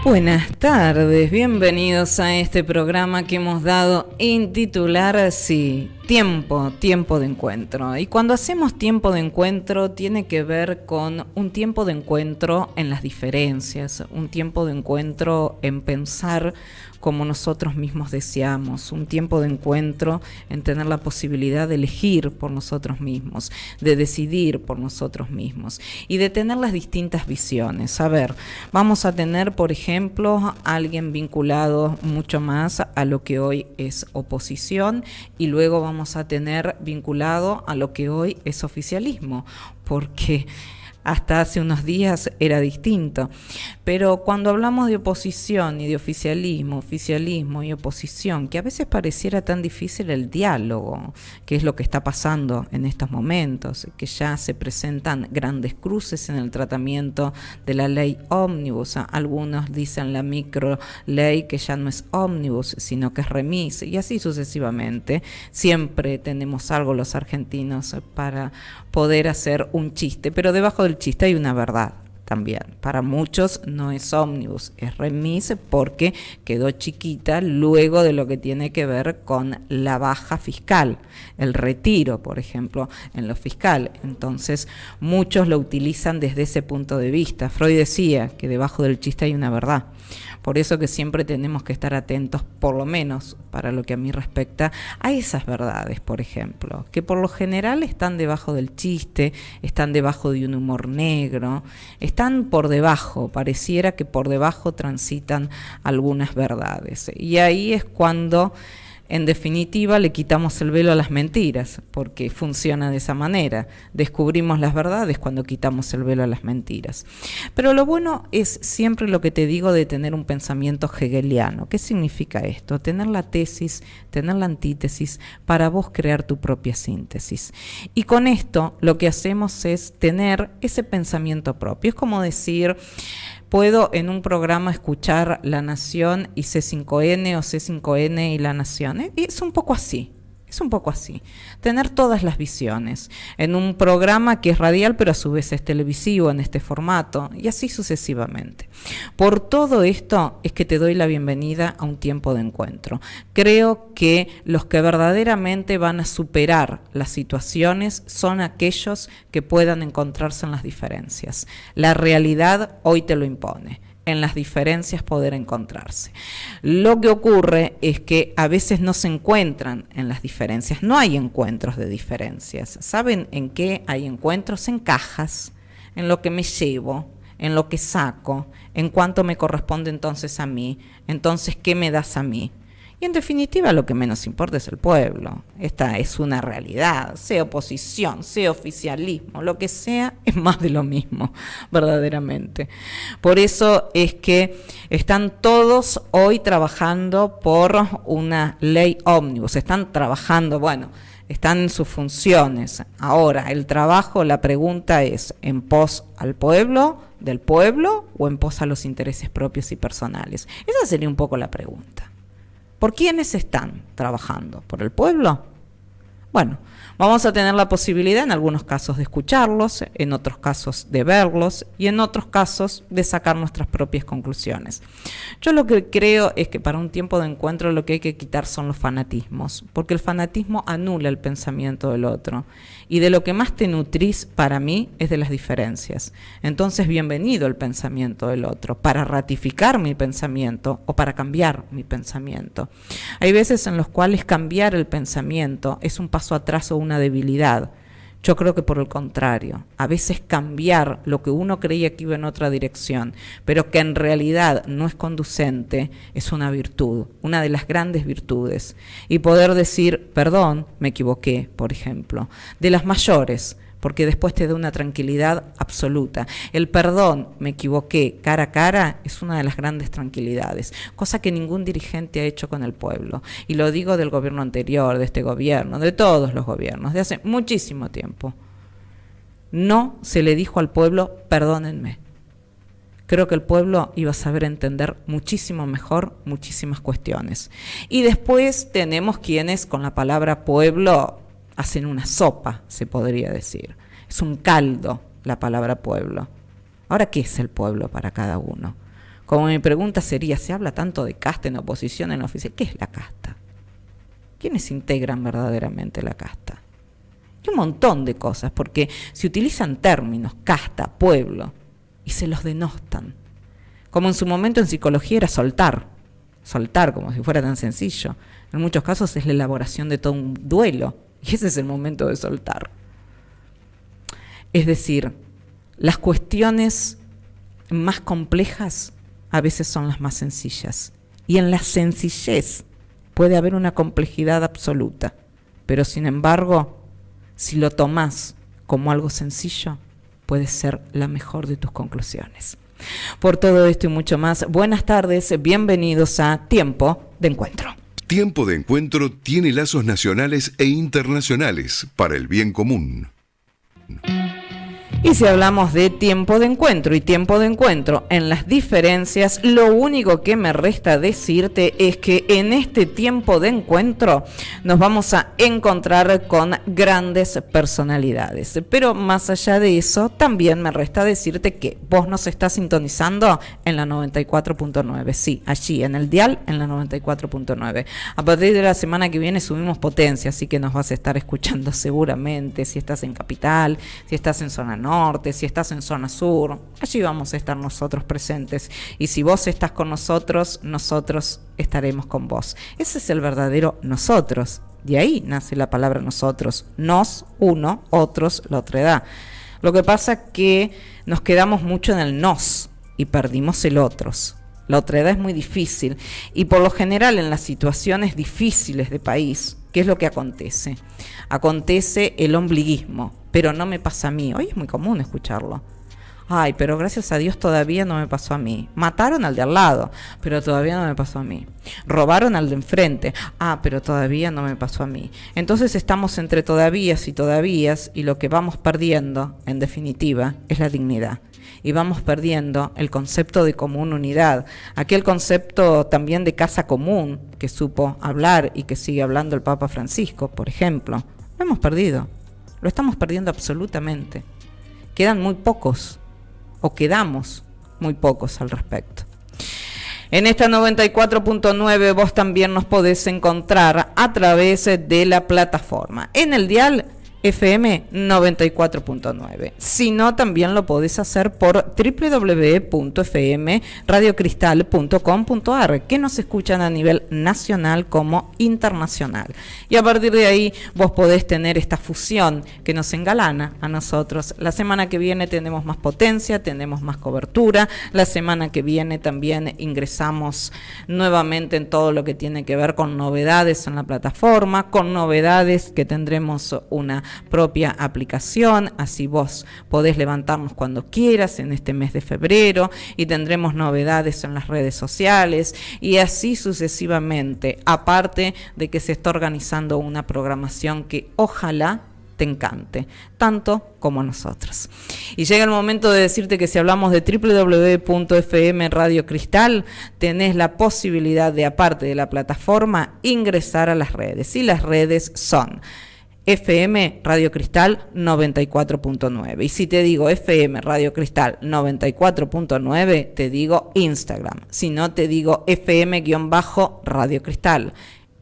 Buenas tardes, bienvenidos a este programa que hemos dado en titular, sí, tiempo de encuentro. Y cuando hacemos tiempo de encuentro tiene que ver con un tiempo de encuentro en las diferencias, un tiempo de encuentro en pensar como nosotros mismos deseamos, un tiempo de encuentro en tener la posibilidad de elegir por nosotros mismos, de decidir por nosotros mismos y de tener las distintas visiones. A ver, vamos a tener, por ejemplo, a alguien vinculado mucho más a lo que hoy es oposición y luego vamos a tener vinculado a lo que hoy es oficialismo, porque hasta hace unos días era distinto. Pero cuando hablamos de oposición y de oficialismo y oposición, que a veces pareciera tan difícil el diálogo, que es lo que está pasando en estos momentos, que ya se presentan grandes cruces en el tratamiento de la ley ómnibus. Algunos dicen la micro ley que ya no es ómnibus, sino que es remis, y así sucesivamente. Siempre tenemos algo los argentinos para poder hacer un chiste, pero debajo del chiste hay una verdad también. Para muchos no es ómnibus, es remis porque quedó chiquita luego de lo que tiene que ver con la baja fiscal, el retiro, por ejemplo, en lo fiscal. Entonces, muchos lo utilizan desde ese punto de vista. Freud decía que debajo del chiste hay una verdad. Por eso que siempre tenemos que estar atentos, por lo menos para lo que a mí respecta, a esas verdades, por ejemplo, que por lo general están debajo del chiste, están debajo de un humor negro, están por debajo, pareciera que por debajo transitan algunas verdades. Y ahí es cuando, en definitiva, le quitamos el velo a las mentiras, porque funciona de esa manera. Descubrimos las verdades cuando quitamos el velo a las mentiras. Pero lo bueno es siempre lo que te digo de tener un pensamiento hegeliano. ¿Qué significa esto? Tener la tesis, tener la antítesis, para vos crear tu propia síntesis. Y con esto lo que hacemos es tener ese pensamiento propio. Es como decir, puedo en un programa escuchar La Nación y C5N o C5N y La Nación. Es un poco así. Es un poco así, tener todas las visiones en un programa que es radial pero a su vez es televisivo en este formato y así sucesivamente. Por todo esto es que te doy la bienvenida a un tiempo de encuentro. Creo que los que verdaderamente van a superar las situaciones son aquellos que puedan encontrarse en las diferencias. La realidad hoy te lo impone. En las diferencias poder encontrarse. Lo que ocurre es que a veces no se encuentran en las diferencias, no hay encuentros de diferencias. ¿Saben en qué hay encuentros? En cajas, en lo que me llevo, en lo que saco, en cuánto me corresponde entonces a mí, entonces qué me das a mí. Y en definitiva lo que menos importa es el pueblo. Esta es una realidad, sea oposición, sea oficialismo, lo que sea, es más de lo mismo, verdaderamente. Por eso es que están todos hoy trabajando por una ley ómnibus, están trabajando, están en sus funciones. Ahora, el trabajo, la pregunta es, ¿en pos al pueblo, del pueblo, o en pos a los intereses propios y personales? Esa sería un poco la pregunta. ¿Por quiénes están trabajando? ¿Por el pueblo? Bueno, vamos a tener la posibilidad en algunos casos de escucharlos, en otros casos de verlos y en otros casos de sacar nuestras propias conclusiones. Yo lo que creo es que para un tiempo de encuentro lo que hay que quitar son los fanatismos, porque el fanatismo anula el pensamiento del otro. Y de lo que más te nutrís para mí es de las diferencias. Entonces, bienvenido el pensamiento del otro, para ratificar mi pensamiento o para cambiar mi pensamiento. Hay veces en los cuales cambiar el pensamiento es un paso atrás o una debilidad. Yo creo que por el contrario, a veces cambiar lo que uno creía que iba en otra dirección, pero que en realidad no es conducente, es una virtud, una de las grandes virtudes. Y poder decir, perdón, me equivoqué, por ejemplo, de las mayores, porque después te da una tranquilidad absoluta. El perdón, me equivoqué, cara a cara, es una de las grandes tranquilidades, cosa que ningún dirigente ha hecho con el pueblo. Y lo digo del gobierno anterior, de este gobierno, de todos los gobiernos, de hace muchísimo tiempo. No se le dijo al pueblo, perdónenme. Creo que el pueblo iba a saber entender muchísimo mejor muchísimas cuestiones. Y después tenemos quienes con la palabra pueblo hacen una sopa, se podría decir. Es un caldo la palabra pueblo. Ahora, ¿qué es el pueblo para cada uno? Como mi pregunta sería, se habla tanto de casta en oposición, en oficial, ¿qué es la casta? ¿Quiénes integran verdaderamente la casta? Y un montón de cosas, porque se utilizan términos, casta, pueblo, y se los denostan. Como en su momento en psicología era soltar como si fuera tan sencillo. En muchos casos es la elaboración de todo un duelo, y ese es el momento de soltar. Es decir, las cuestiones más complejas a veces son las más sencillas, y en la sencillez puede haber una complejidad absoluta, pero sin embargo, si lo tomás como algo sencillo, puede ser la mejor de tus conclusiones. Por todo esto y mucho más, buenas tardes, bienvenidos a Tiempo de Encuentro. Tiempo de Encuentro tiene lazos nacionales e internacionales para el bien común. Y si hablamos de tiempo de encuentro y tiempo de encuentro en las diferencias, lo único que me resta decirte es que en este tiempo de encuentro nos vamos a encontrar con grandes personalidades. Pero más allá de eso, también me resta decirte que vos nos estás sintonizando en la 94.9. Sí, allí en el dial, en la 94.9. A partir de la semana que viene subimos potencia, así que nos vas a estar escuchando seguramente si estás en Capital, si estás en zona norte, si estás en zona sur, allí vamos a estar nosotros presentes, y si vos estás con nosotros, nosotros estaremos con vos. Ese es el verdadero nosotros, de ahí nace la palabra nosotros, nos, uno, otros, la otredad. Lo que pasa es que nos quedamos mucho en el nos y perdimos el otros. La otredad es muy difícil, y por lo general en las situaciones difíciles de país, ¿qué es lo que acontece? Acontece el ombliguismo, pero no me pasa a mí. Hoy es muy común escucharlo. Ay, pero gracias a Dios todavía no me pasó a mí. Mataron al de al lado, pero todavía no me pasó a mí. Robaron al de enfrente. Ah, pero todavía no me pasó a mí. Entonces estamos entre todavías y todavías, y lo que vamos perdiendo, en definitiva, es la dignidad. Y vamos perdiendo el concepto de común unidad, aquel concepto también de casa común que supo hablar y que sigue hablando el Papa Francisco, por ejemplo. Lo hemos perdido, lo estamos perdiendo absolutamente. Quedan muy pocos, o quedamos muy pocos al respecto. En esta 94.9 vos también nos podés encontrar a través de la plataforma, en el dial FM 94.9. Si no, también lo podés hacer por www.fmradiocristal.com.ar, que nos escuchan a nivel nacional como internacional. Y a partir de ahí vos podés tener esta fusión que nos engalana a nosotros. La semana que viene tenemos más potencia, tenemos más cobertura. La semana que viene también ingresamos nuevamente en todo lo que tiene que ver con novedades en la plataforma, con novedades que tendremos una propia aplicación, así vos podés levantarnos cuando quieras en este mes de febrero, y tendremos novedades en las redes sociales y así sucesivamente, aparte de que se está organizando una programación que ojalá te encante, tanto como nosotros. Y llega el momento de decirte que si hablamos de www.fm Radio Cristal, tenés la posibilidad de, aparte de la plataforma, ingresar a las redes, y las redes son FM Radio Cristal 94.9. Y si te digo FM Radio Cristal 94.9, te digo Instagram. Si no, te digo FM-Radio Cristal.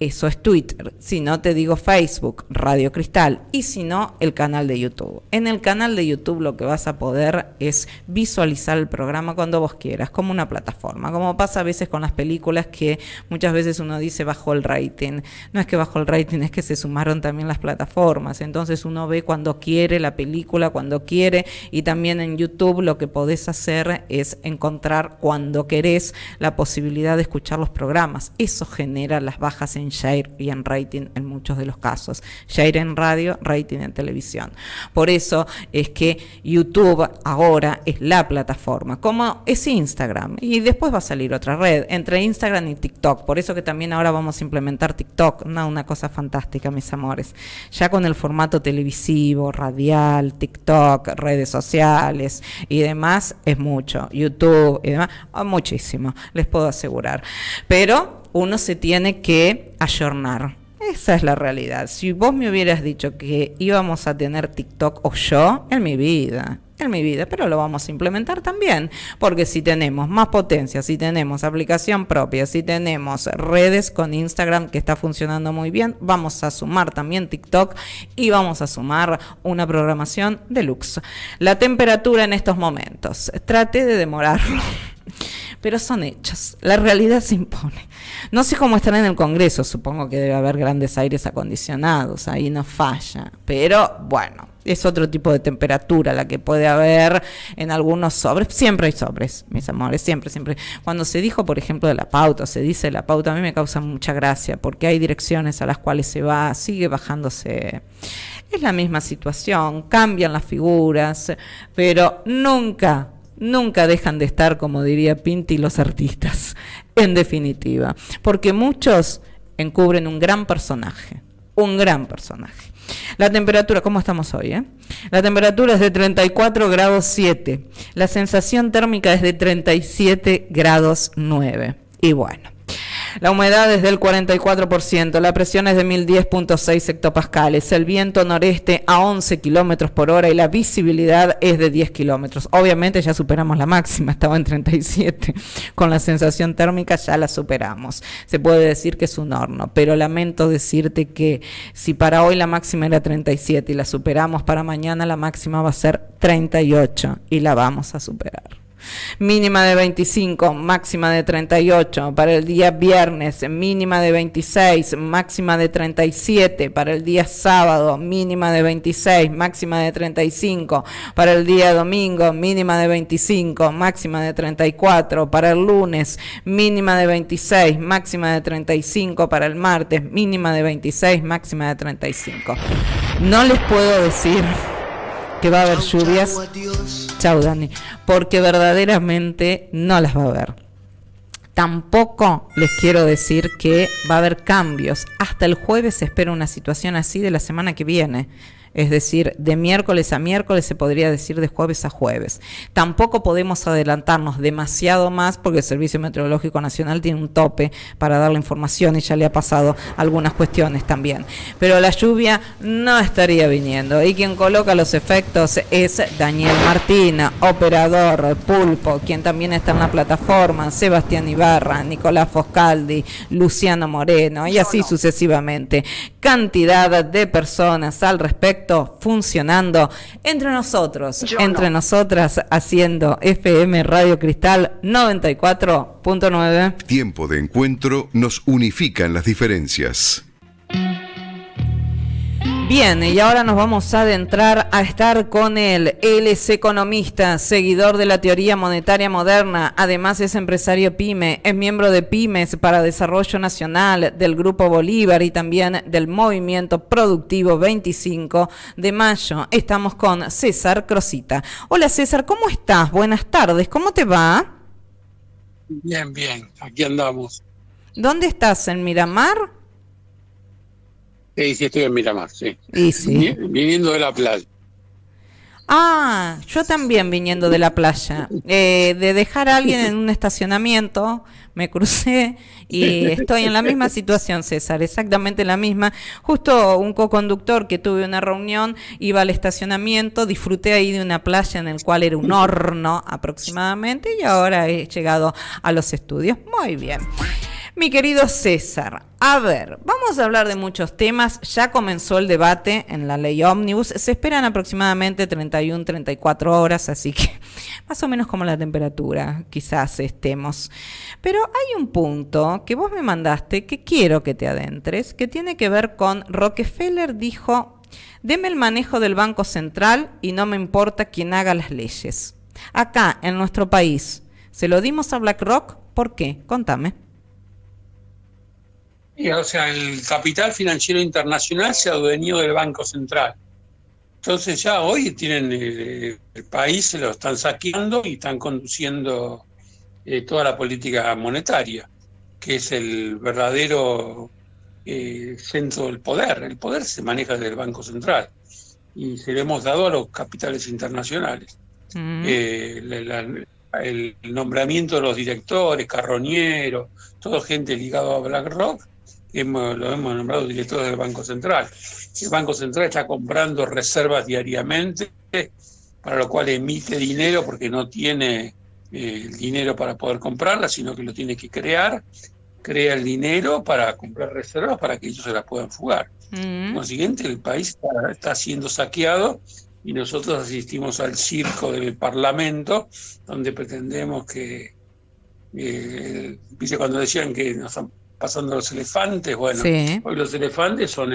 Eso es Twitter. Si no, te digo Facebook, Radio Cristal. Y si no, el canal de YouTube. En el canal de YouTube lo que vas a poder es visualizar el programa cuando vos quieras, como una plataforma. Como pasa a veces con las películas, que muchas veces uno dice bajó el rating. No es que bajó el rating, es que se sumaron también las plataformas. Entonces uno ve cuando quiere la película, cuando quiere. Y también en YouTube lo que podés hacer es encontrar cuando querés la posibilidad de escuchar los programas. Eso genera las bajas en share y en rating en muchos de los casos. Share en radio, rating en televisión. Por eso es que YouTube ahora es la plataforma, como es Instagram, y después va a salir otra red entre Instagram y TikTok. Por eso que también ahora vamos a implementar TikTok, una cosa fantástica, mis amores, ya con el formato televisivo, radial, TikTok, redes sociales y demás. Es mucho, YouTube y demás, muchísimo, les puedo asegurar, pero uno se tiene que ayornar. Esa es la realidad. Si vos me hubieras dicho que íbamos a tener TikTok, o yo, en mi vida, en mi vida, pero lo vamos a implementar también, porque si tenemos más potencia, si tenemos aplicación propia, si tenemos redes con Instagram que está funcionando muy bien, vamos a sumar también TikTok y vamos a sumar una programación deluxe. La temperatura en estos momentos, traté de demorarlo, pero son hechos, la realidad se impone. No sé cómo estará en el Congreso, supongo que debe haber grandes aires acondicionados, ahí no falla, pero bueno, es otro tipo de temperatura la que puede haber en algunos sobres. Siempre hay sobres, mis amores, siempre. Cuando se dijo, por ejemplo, de la pauta, se dice la pauta, a mí me causa mucha gracia, porque hay direcciones a las cuales se va, sigue bajándose. Es la misma situación, cambian las figuras, pero nunca dejan de estar, como diría Pinti, los artistas, en definitiva, porque muchos encubren un gran personaje. La temperatura, ¿cómo estamos hoy? La temperatura es de 34 grados 7, la sensación térmica es de 37 grados 9, y bueno. La humedad es del 44%, la presión es de 1010.6 hectopascales, el viento noreste a 11 kilómetros por hora y la visibilidad es de 10 kilómetros. Obviamente ya superamos la máxima, estaba en 37, con la sensación térmica ya la superamos. Se puede decir que es un horno, pero lamento decirte que si para hoy la máxima era 37 y la superamos, para mañana la máxima va a ser 38 y la vamos a superar. Mínima de 25, máxima de 38 para el día viernes, mínima de 26, máxima de 37 para el día sábado, mínima de 26, máxima de 35 para el día domingo, mínima de 25, máxima de 34 para el lunes, mínima de 26, máxima de 35 para el martes, mínima de 26, máxima de 35. No les puedo decir que va a haber lluvias. Chau, Dani, porque verdaderamente no las va a haber. Tampoco les quiero decir que va a haber cambios. Hasta el jueves se espera una situación así de la semana que viene. Es decir, de miércoles a miércoles, se podría decir de jueves a jueves. Tampoco podemos adelantarnos demasiado más porque el Servicio Meteorológico Nacional tiene un tope para dar la información y ya le ha pasado algunas cuestiones también. Pero la lluvia no estaría viniendo y quien coloca los efectos es Daniel Martín, operador Pulpo, quien también está en la plataforma, Sebastián Ibarra, Nicolás Foscaldi, Luciano Moreno y así sucesivamente. Cantidad de personas al respecto funcionando entre nosotros, entre nosotras, haciendo FM Radio Cristal 94.9. Tiempo de encuentro nos unifica en las diferencias. Bien, y ahora nos vamos a adentrar a estar con él. Él es economista, seguidor de la teoría monetaria moderna, además es empresario PYME, es miembro de Pymes para Desarrollo Nacional, del Grupo Bolívar y también del Movimiento Productivo 25 de Mayo. Estamos con César Crosita. Hola César, ¿cómo estás? Buenas tardes, ¿cómo te va? Bien, aquí andamos. ¿Dónde estás? ¿En Miramar? Sí, estoy en Miramar, sí. Y sí. Viniendo de la playa. Ah, yo también viniendo de la playa. De dejar a alguien en un estacionamiento, me crucé y estoy en la misma situación, César, exactamente la misma. Justo un coconductor que tuve una reunión, iba al estacionamiento, disfruté ahí de una playa en el cual era un horno aproximadamente y ahora he llegado a los estudios. Muy bien. Mi querido César, a ver, vamos a hablar de muchos temas. Ya comenzó el debate en la ley Ómnibus. Se esperan aproximadamente 31, 34 horas, así que más o menos como la temperatura quizás estemos. Pero hay un punto que vos me mandaste que quiero que te adentres, que tiene que ver con Rockefeller dijo, deme el manejo del Banco Central y no me importa quién haga las leyes. Acá, en nuestro país, ¿se lo dimos a BlackRock? ¿Por qué? Contame. O sea, el capital financiero internacional se adueñó del Banco Central. Entonces ya hoy tienen el país, se lo están saqueando y están conduciendo toda la política monetaria, que es el verdadero centro del poder. El poder se maneja desde el Banco Central y se lo hemos dado a los capitales internacionales. El nombramiento de los directores, Carroñero, toda gente ligada a BlackRock, lo hemos nombrado directores del Banco Central. El Banco Central está comprando reservas diariamente para lo cual emite dinero porque no tiene el dinero para poder comprarla, sino que lo tiene que crear, crea el dinero para comprar reservas para que ellos se las puedan fugar. Por consiguiente, el país está siendo saqueado y nosotros asistimos al circo del Parlamento, donde pretendemos que, ¿viste cuando decían que nos están pasando los elefantes? Bueno, Sí. hoy los elefantes son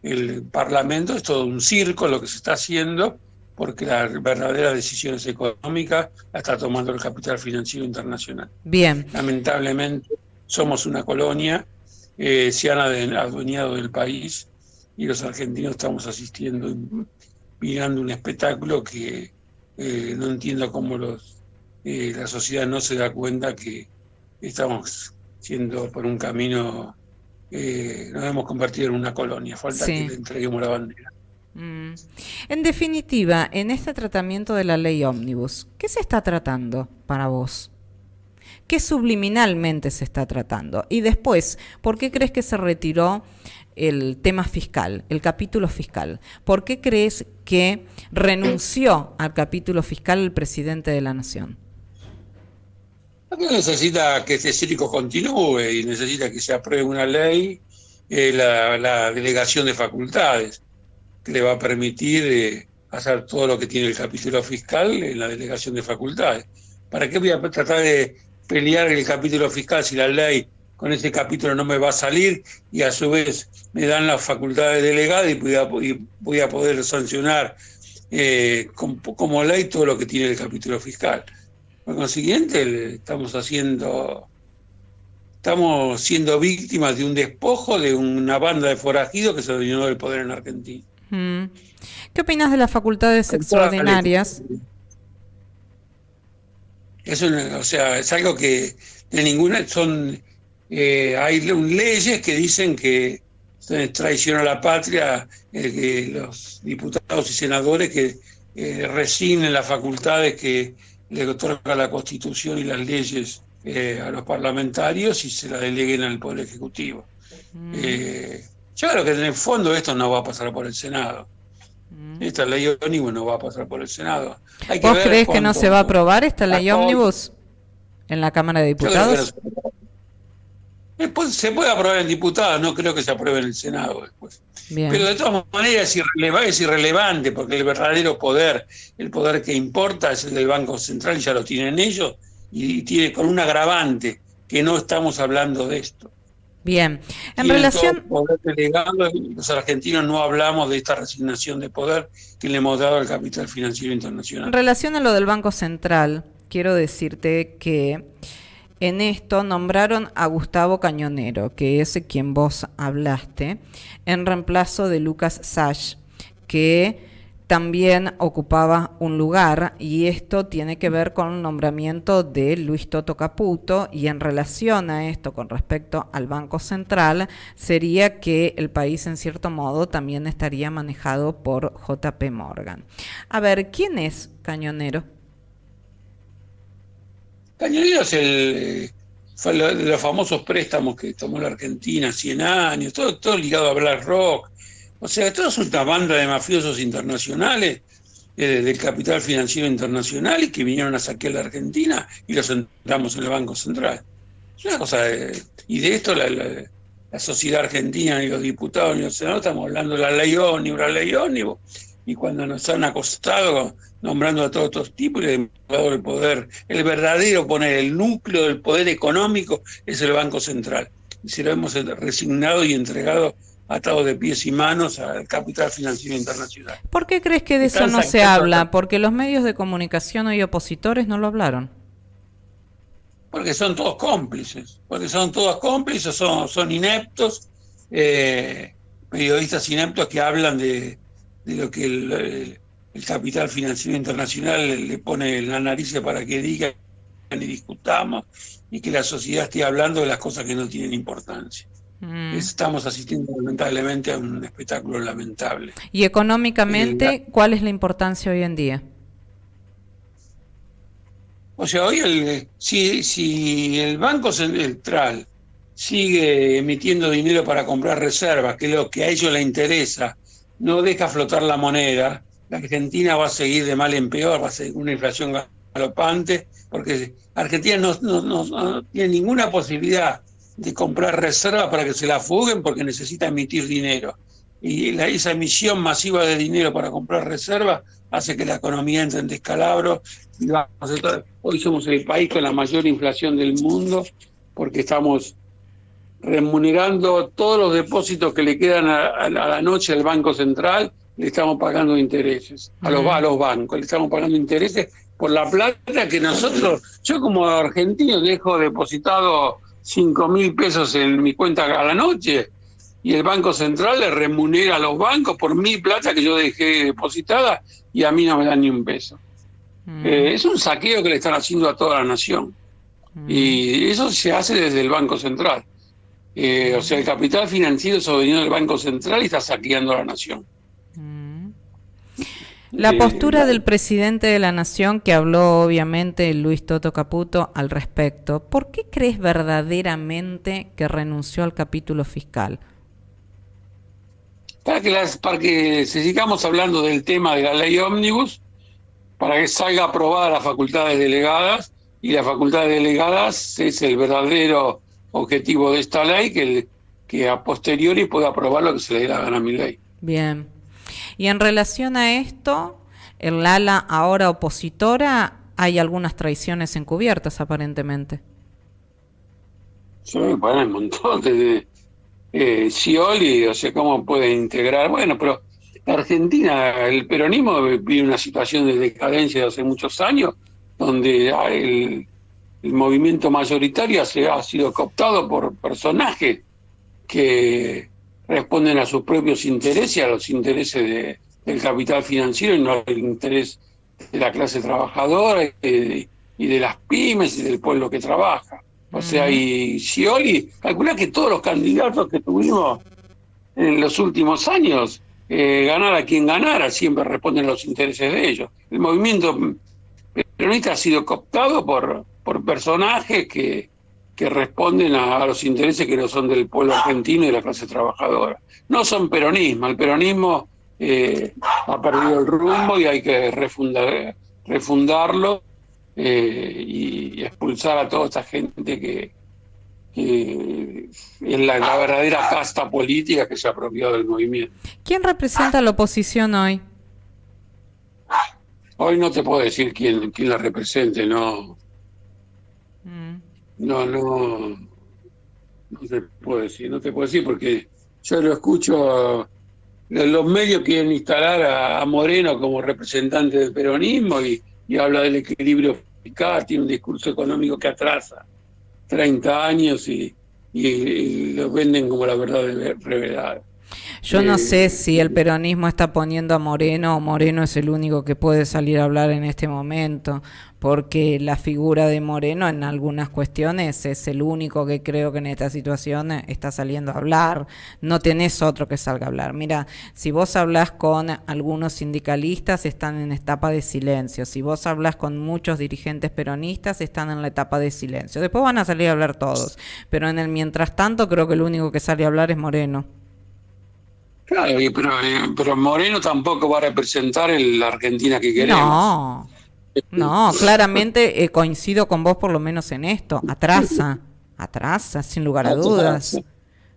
el Parlamento, es todo un circo lo que se está haciendo, porque las verdaderas decisiones económicas las está tomando el capital financiero internacional. Bien. Lamentablemente somos una colonia, se han adueñado del país y los argentinos estamos asistiendo, mirando un espectáculo que no entiendo cómo la sociedad no se da cuenta que estamos siendo por un camino, nos hemos convertido en una colonia, falta Sí. que le entreguemos la bandera. En definitiva, en este tratamiento de la ley ómnibus, ¿qué se está tratando para vos? ¿Qué subliminalmente se está tratando? Y después, ¿por qué crees que se retiró el tema fiscal, el capítulo fiscal? ¿Por qué crees que renunció al capítulo fiscal el presidente de la Nación? Porque necesita que este circo continúe y necesita que se apruebe una ley, la delegación de facultades, que le va a permitir hacer todo lo que tiene el capítulo fiscal en la delegación de facultades. ¿Para qué voy a tratar de pelear el capítulo fiscal si la ley con ese capítulo no me va a salir y a su vez me dan las facultades delegadas y voy a poder sancionar como ley todo lo que tiene el capítulo fiscal? Por consiguiente, estamos siendo víctimas de un despojo de una banda de forajidos que se adueñó del poder en Argentina. ¿Qué opinas de las facultades extraordinarias? Es algo que de ninguna hay leyes que dicen que es traición a la patria, que los diputados y senadores que resignen las facultades que le otorga la Constitución y las leyes a los parlamentarios y se la deleguen al Poder Ejecutivo. Yo creo que en el fondo esto no va a pasar por el Senado. Esta ley ómnibus no va a pasar por el Senado. ¿Vos crees que no se va a aprobar esta ley ómnibus en la Cámara de Diputados? Se puede aprobar en diputados, no creo que se apruebe en el Senado después. Bien. Pero de todas maneras es irrelevante, porque el verdadero poder, el poder que importa es el del Banco Central y ya lo tienen ellos, y tiene con un agravante, que no estamos hablando de esto. Bien, en Tienen relación... todo poder delegado, y los argentinos no hablamos de esta resignación de poder que le hemos dado al capital financiero internacional. En relación a lo del Banco Central, quiero decirte que en esto nombraron a Gustavo Cañonero, que es quien vos hablaste, en reemplazo de Lucas Sach, que también ocupaba un lugar, y esto tiene que ver con el nombramiento de Luis Toto Caputo, y en relación a esto, con respecto al Banco Central, sería que el país en cierto modo también estaría manejado por JP Morgan. A ver, ¿quién es Cañonero? Cañonero es fue de los famosos préstamos que tomó la Argentina, 100 años, todo ligado a BlackRock. O sea, toda es una banda de mafiosos internacionales del capital financiero internacional y que vinieron a saquear la Argentina y los sentamos en el Banco Central. Es una cosa y de esto la sociedad argentina, ni los diputados ni los senadores, estamos hablando de la ley ómnibus, y cuando nos han acostado nombrando a todos estos tipos y le hemos dado el poder, el verdadero poner, el núcleo del poder económico es el Banco Central. Y se lo hemos resignado y entregado atado de pies y manos al capital financiero internacional. ¿Por qué crees que de eso no se habla? Porque los medios de comunicación y opositores no lo hablaron. Porque son todos cómplices, son ineptos, periodistas ineptos que hablan de lo que el capital financiero internacional le pone en la nariz para que digan y discutamos, y que la sociedad esté hablando de las cosas que no tienen importancia. Estamos asistiendo lamentablemente a un espectáculo lamentable. Y económicamente, ¿cuál es la importancia hoy en día? O sea, hoy si el Banco Central sigue emitiendo dinero para comprar reservas, que es lo que a ellos les interesa, no deja flotar la moneda, la Argentina va a seguir de mal en peor, va a ser una inflación galopante, porque Argentina no tiene ninguna posibilidad de comprar reservas para que se la fuguen porque necesita emitir dinero. Y esa emisión masiva de dinero para comprar reservas hace que la economía entre en descalabro. Hoy somos el país con la mayor inflación del mundo porque estamos remunerando todos los depósitos que le quedan a la noche al Banco Central, le estamos pagando intereses, a los bancos, le estamos pagando intereses por la plata que yo como argentino dejo depositado 5.000 pesos en mi cuenta a la noche y el Banco Central le remunera a los bancos por mi plata que yo dejé depositada y a mí no me dan ni un peso. Es un saqueo que le están haciendo a toda la nación y eso se hace desde el Banco Central. O sea, el capital financiero es venido del Banco Central y está saqueando a la nación. La postura del presidente de la Nación, que habló obviamente Luis Toto Caputo al respecto, ¿por qué crees verdaderamente que renunció al capítulo fiscal? Para que sigamos hablando del tema de la ley ómnibus, para que salga aprobada las facultades delegadas, y las facultades delegadas es el verdadero objetivo de esta ley, que a posteriori pueda aprobar lo que se le dé la gana a mi ley. Bien. Y en relación a esto, en el ala ahora opositora hay algunas traiciones encubiertas aparentemente. Sí, bueno, hay un montón de Scioli, o sea, ¿cómo puede integrar? Bueno, pero la Argentina, el peronismo vive una situación de decadencia de hace muchos años, donde el movimiento mayoritario ha sido cooptado por personajes que responden a sus propios intereses y a los intereses del capital financiero y no al interés de la clase trabajadora y de las pymes y del pueblo que trabaja. O sea, y Scioli, calcula que todos los candidatos que tuvimos en los últimos años, ganara quien ganara, siempre responden a los intereses de ellos. El movimiento peronista ha sido cooptado por personajes que responden a los intereses que no son del pueblo argentino y de la clase trabajadora. No son peronismo, el peronismo ha perdido el rumbo y hay que refundarlo y expulsar a toda esta gente que es la verdadera casta política que se ha apropiado del movimiento. ¿Quién representa a la oposición hoy? Hoy no te puedo decir quién la represente, no te puedo decir porque yo lo escucho, los medios quieren instalar a Moreno como representante del peronismo y habla del equilibrio fiscal, tiene un discurso económico que atrasa 30 años y lo venden como la verdad revelada. Yo no sé si el peronismo está poniendo a Moreno o Moreno es el único que puede salir a hablar en este momento, porque la figura de Moreno en algunas cuestiones es el único que creo que en esta situación está saliendo a hablar. No tenés otro que salga a hablar. Mira, si vos hablás con algunos sindicalistas están en etapa de silencio, si vos hablás con muchos dirigentes peronistas están en la etapa de silencio. Después van a salir a hablar todos, pero en el mientras tanto creo que el único que sale a hablar es Moreno. Claro, pero Moreno tampoco va a representar la Argentina que queremos. No, claramente coincido con vos por lo menos en esto. Atrasa, sin lugar a dudas.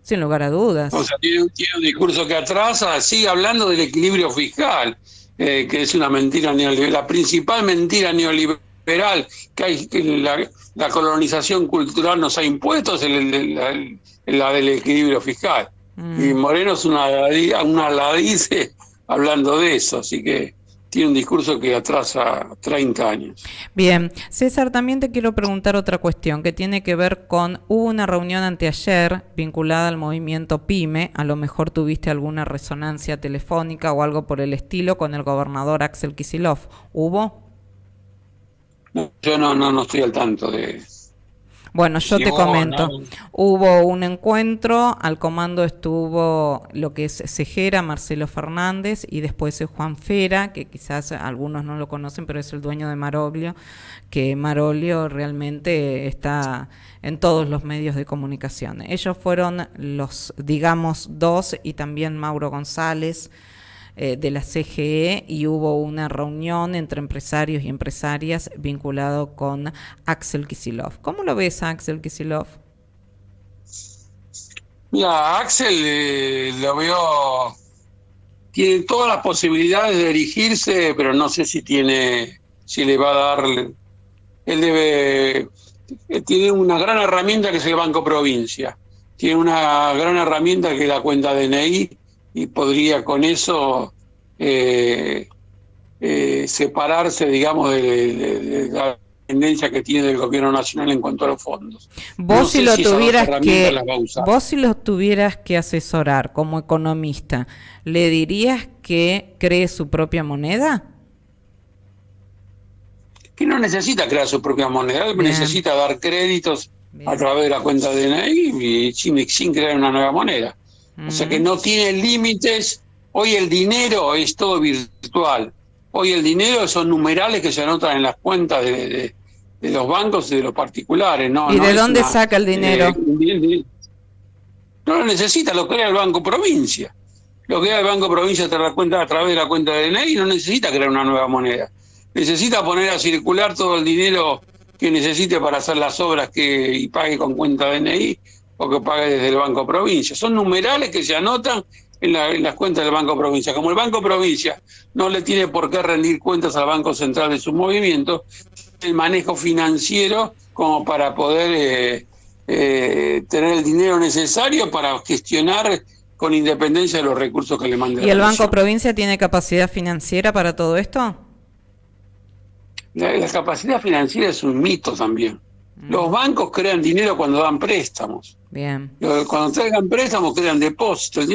Sin lugar a dudas. O sea, tiene un discurso que atrasa, sigue hablando del equilibrio fiscal, que es una mentira neoliberal, la principal mentira neoliberal que hay, que la colonización cultural nos ha impuesto, es la del equilibrio fiscal. Y Moreno es una aladice hablando de eso, así que tiene un discurso que atrasa 30 años. Bien, César, también te quiero preguntar otra cuestión que tiene que ver con, hubo una reunión anteayer vinculada al movimiento PYME, a lo mejor tuviste alguna resonancia telefónica o algo por el estilo con el gobernador Axel Kicillof, ¿hubo? No, yo no estoy al tanto de... Bueno, yo te comento, hubo un encuentro, al comando estuvo lo que es Cejera, Marcelo Fernández, y después es Juan Fera, que quizás algunos no lo conocen, pero es el dueño de Maroglio, que Maroglio realmente está en todos los medios de comunicación. Ellos fueron los, digamos, dos, y también Mauro González, de la CGE y hubo una reunión entre empresarios y empresarias vinculado con Axel Kicillof. ¿Cómo lo ves a Axel Kicillof? Mira, Axel lo veo, tiene todas las posibilidades de erigirse, pero no sé si le va a dar, tiene una gran herramienta que es el Banco Provincia, tiene una gran herramienta que es la cuenta DNI y podría con eso separarse, digamos, de la tendencia que tiene el gobierno nacional en cuanto a los fondos. Vos si lo tuvieras que asesorar como economista, ¿le dirías que cree su propia moneda? Que no necesita crear su propia moneda, necesita dar créditos a través de la cuenta de DNI y sin crear una nueva moneda. O sea que no tiene límites. Hoy el dinero es todo virtual. Hoy el dinero son numerales que se anotan en las cuentas de los bancos y de los particulares. ¿Y de dónde saca el dinero? No lo necesita, lo crea el Banco Provincia. Lo crea el Banco Provincia a través de la cuenta de DNI y no necesita crear una nueva moneda. Necesita poner a circular todo el dinero que necesite para hacer las obras y pague con cuenta DNI o que pague desde el Banco Provincia. Son numerales que se anotan en las cuentas del Banco Provincia. Como el Banco Provincia no le tiene por qué rendir cuentas al Banco Central de sus movimientos, el manejo financiero como para poder tener el dinero necesario para gestionar con independencia de los recursos que le mande. ¿Y el Banco Provincia tiene capacidad financiera para todo esto? La capacidad financiera es un mito también. Los bancos crean dinero cuando dan préstamos. Bien. Cuando traigan préstamos crean depósitos.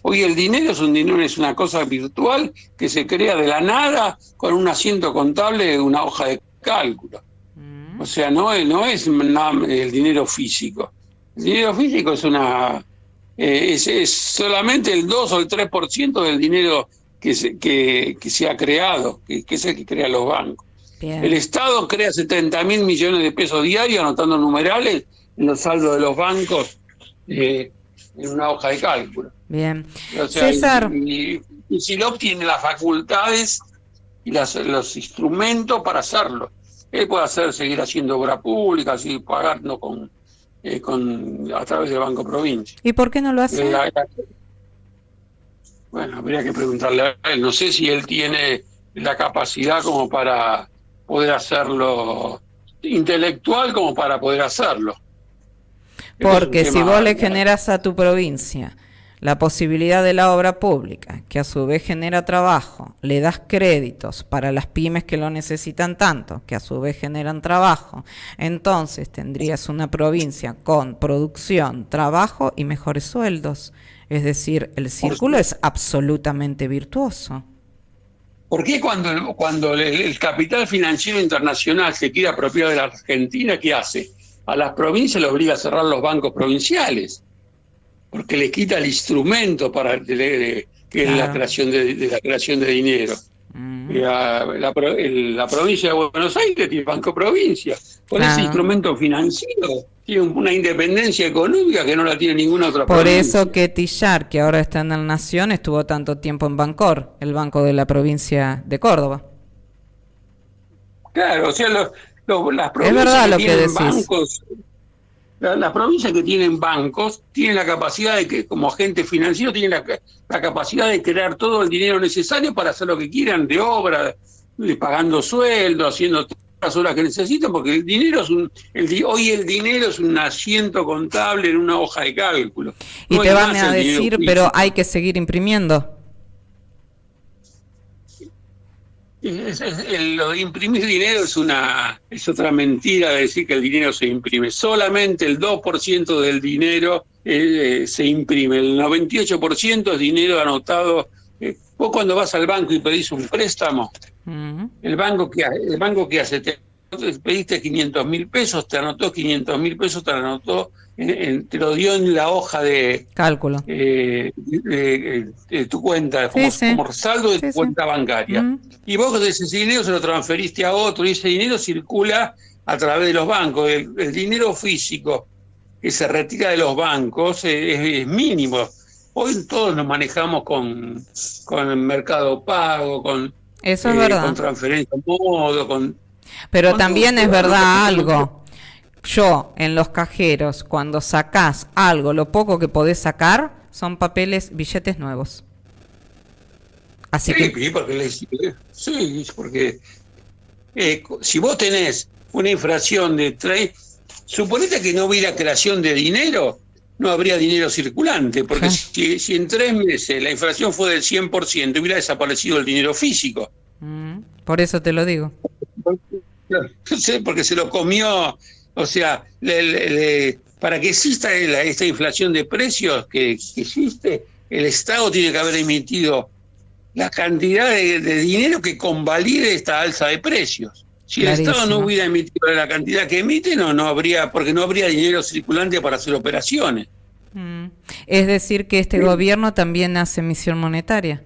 Hoy el dinero es una cosa virtual que se crea de la nada con un asiento contable de una hoja de cálculo. O sea, no es el dinero físico. El dinero físico es solamente el 2 o el 3% del dinero que se ha creado, que es el que crean los bancos. Bien. El Estado crea 70.000 millones de pesos diarios anotando numerales en los saldos de los bancos en una hoja de cálculo. Bien. O sea, César. Y Kicillof tiene las facultades y los instrumentos para hacerlo. Él puede seguir haciendo obra pública, así pagando a través del Banco Provincia. ¿Y por qué no lo hace? Bueno, habría que preguntarle a él. No sé si él tiene la capacidad como para poder hacerlo, intelectual como para poder hacerlo. Porque si vos le generas a tu provincia la posibilidad de la obra pública, que a su vez genera trabajo, le das créditos para las pymes que lo necesitan tanto, que a su vez generan trabajo, entonces tendrías una provincia con producción, trabajo y mejores sueldos. Es decir, el círculo es absolutamente virtuoso. ¿Por qué cuando el capital financiero internacional se quiere apropiar de la Argentina, qué hace? A las provincias le obliga a cerrar los bancos provinciales, porque le quita el instrumento para que es la creación de dinero. La provincia de Buenos Aires tiene Banco Provincia, con ese instrumento financiero tiene una independencia económica que no la tiene ninguna otra provincia. Por eso que Tillar, que ahora está en el Nación, estuvo tanto tiempo en Bancor, el banco de la provincia de Córdoba. Claro, o sea, las provincias es verdad lo que tienen decís. Bancos, las provincias que tienen bancos tienen la capacidad de que, como agente financiero, tienen la capacidad de crear todo el dinero necesario para hacer lo que quieran de obra, pagando sueldos, haciendo todas las obras que necesitan, porque el dinero hoy el dinero es un asiento contable en una hoja de cálculo. Y te van a decir, pero hay que seguir imprimiendo. Lo de imprimir dinero es otra mentira de decir que el dinero se imprime. Solamente el 2% del dinero se imprime. El 98% es dinero anotado. Vos cuando vas al banco y pedís un préstamo, el banco que hace, te pediste 500.000 pesos, te anotó 500.000 pesos, te anotó, te lo dio en la hoja de cálculo de tu cuenta, como saldo de tu cuenta bancaria. Y vos ese dinero se lo transferiste a otro y ese dinero circula a través de los bancos. El dinero físico que se retira de los bancos es mínimo. Hoy todos nos manejamos con el Mercado Pago, Eso es verdad. con transferencia modo, Pero también es verdad algo. Yo, en los cajeros, cuando sacás algo, lo poco que podés sacar, son papeles, billetes nuevos. Así que... porque si vos tenés una inflación de 3, suponete que no hubiera creación de dinero, no habría dinero circulante, porque si en 3 meses la inflación fue del 100%, hubiera desaparecido el dinero físico. Por eso te lo digo. Porque se lo comió, o sea, para que exista esta inflación de precios que existe, el Estado tiene que haber emitido la cantidad de dinero que convalide esta alza de precios. Si Clarísimo. el Estado no hubiera emitido la cantidad que emite, no habría, porque no habría dinero circulante para hacer operaciones. Es decir, que este gobierno también hace emisión monetaria.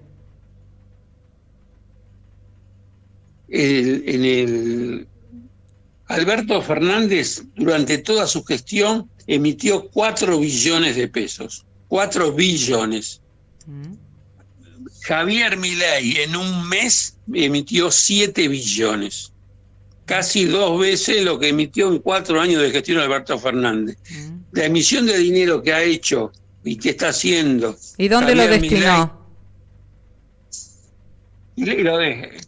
Alberto Fernández, durante toda su gestión, emitió 4 billones de pesos. 4 billones. Javier Milei en un mes emitió 7 billones. Casi 2 veces lo que emitió en 4 años de gestión Alberto Fernández. La emisión de dinero que ha hecho y que está haciendo. ¿Y dónde Javier lo destinó?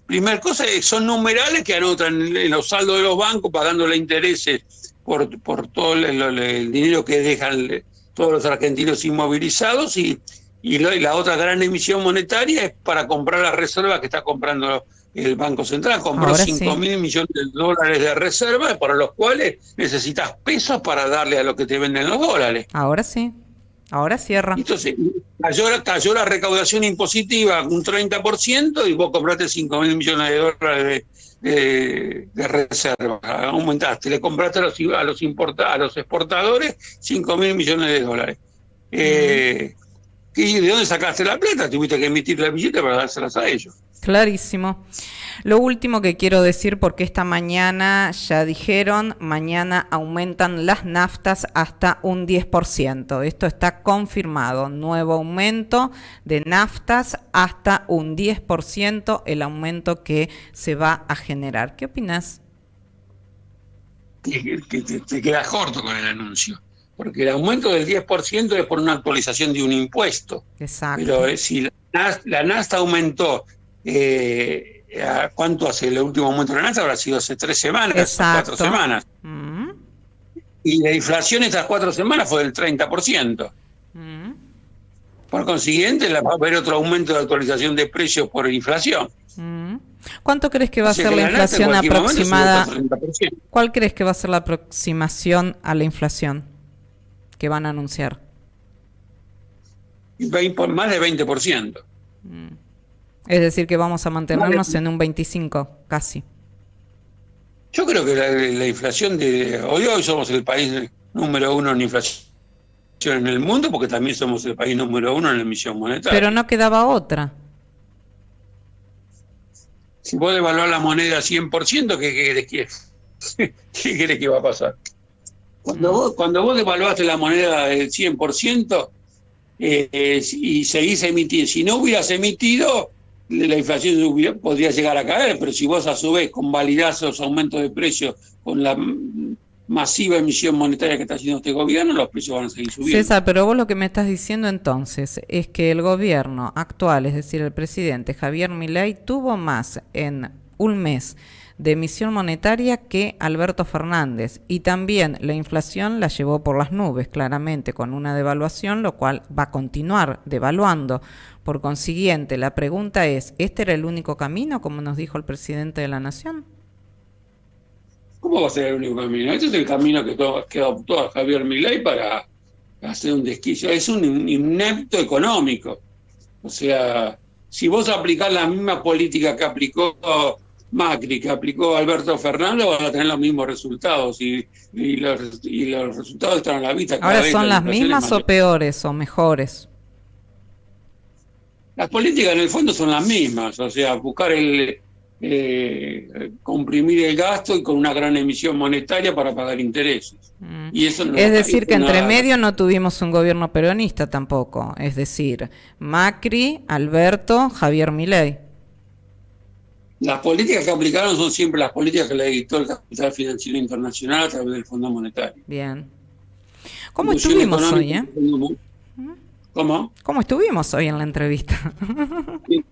Primer cosa, son numerales que anotan en los saldos de los bancos, pagándole intereses por todo el dinero que dejan todos los argentinos inmovilizados, y la otra gran emisión monetaria es para comprar las reservas que está comprando el Banco Central. Compró 5.000 millones de dólares de reservas, para los cuales necesitas pesos para darle a lo que te venden los dólares. Ahora sí. Ahora cierra. Entonces, cayó la recaudación impositiva un 30% y vos compraste 5.000 millones de dólares de reservas. Aumentaste, le compraste a los exportadores 5.000 millones de dólares. ¿Y de dónde sacaste la plata? Tuviste que emitir la billete para dárselas a ellos. Clarísimo. Lo último que quiero decir, porque esta mañana ya dijeron, mañana aumentan las naftas hasta un 10%. Esto está confirmado. Nuevo aumento de naftas hasta un 10%, el aumento que se va a generar. ¿Qué opinas? Te quedas corto con el anuncio. Porque el aumento del 10% es por una actualización de un impuesto. Exacto. Pero si la nafta aumentó, ¿cuánto hace el último aumento de la nafta? Habrá sido hace 3 semanas, Exacto. 4 semanas. Y la inflación estas 4 semanas fue del 30%. Por consiguiente, va a haber otro aumento de actualización de precios por inflación. ¿Cuánto crees que va a ser la inflación aproximada? ¿Cuál crees que va a ser la aproximación a la inflación que van a anunciar? Más de 20%. Es decir, que vamos a mantenernos en un 25%, casi. Yo creo que la inflación hoy somos el país número 1 en inflación en el mundo, porque también somos el país número 1 en la emisión monetaria. Pero no quedaba otra. Si vos devaluás la moneda 100%, ¿qué querés que va a pasar? Cuando vos devaluaste la moneda del 100%, y seguís emitiendo, si no hubieras emitido, la inflación podría llegar a caer, pero si vos a su vez convalidás los aumentos de precios con la masiva emisión monetaria que está haciendo este gobierno, los precios van a seguir subiendo. César, pero vos lo que me estás diciendo entonces es que el gobierno actual, es decir, el presidente Javier Milei, tuvo más en un mes de emisión monetaria que Alberto Fernández, y también la inflación la llevó por las nubes, claramente, con una devaluación, lo cual va a continuar devaluando. Por consiguiente, la pregunta es, ¿este era el único camino, como nos dijo el presidente de la Nación? ¿Cómo va a ser el único camino? Este es el camino que adoptó Javier Milei para hacer un desquicio. Es un inepto económico. O sea, si vos aplicás la misma política que aplicó Macri, que aplicó Alberto Fernández, van a tener los mismos resultados, y los resultados están a la vista. Ahora, ¿son las mismas o peores o mejores? Las políticas en el fondo son las mismas, o sea, buscar comprimir el gasto y con una gran emisión monetaria para pagar intereses. Y eso no es decir, que entre medio no tuvimos un gobierno peronista tampoco. Es decir, Macri, Alberto, Javier Milei. Las políticas que aplicaron son siempre las políticas que le dictó el capital financiero internacional a través del Fondo Monetario. Bien. ¿Cómo estuvimos hoy, ¿Cómo? ¿Cómo estuvimos hoy en la entrevista? Sí.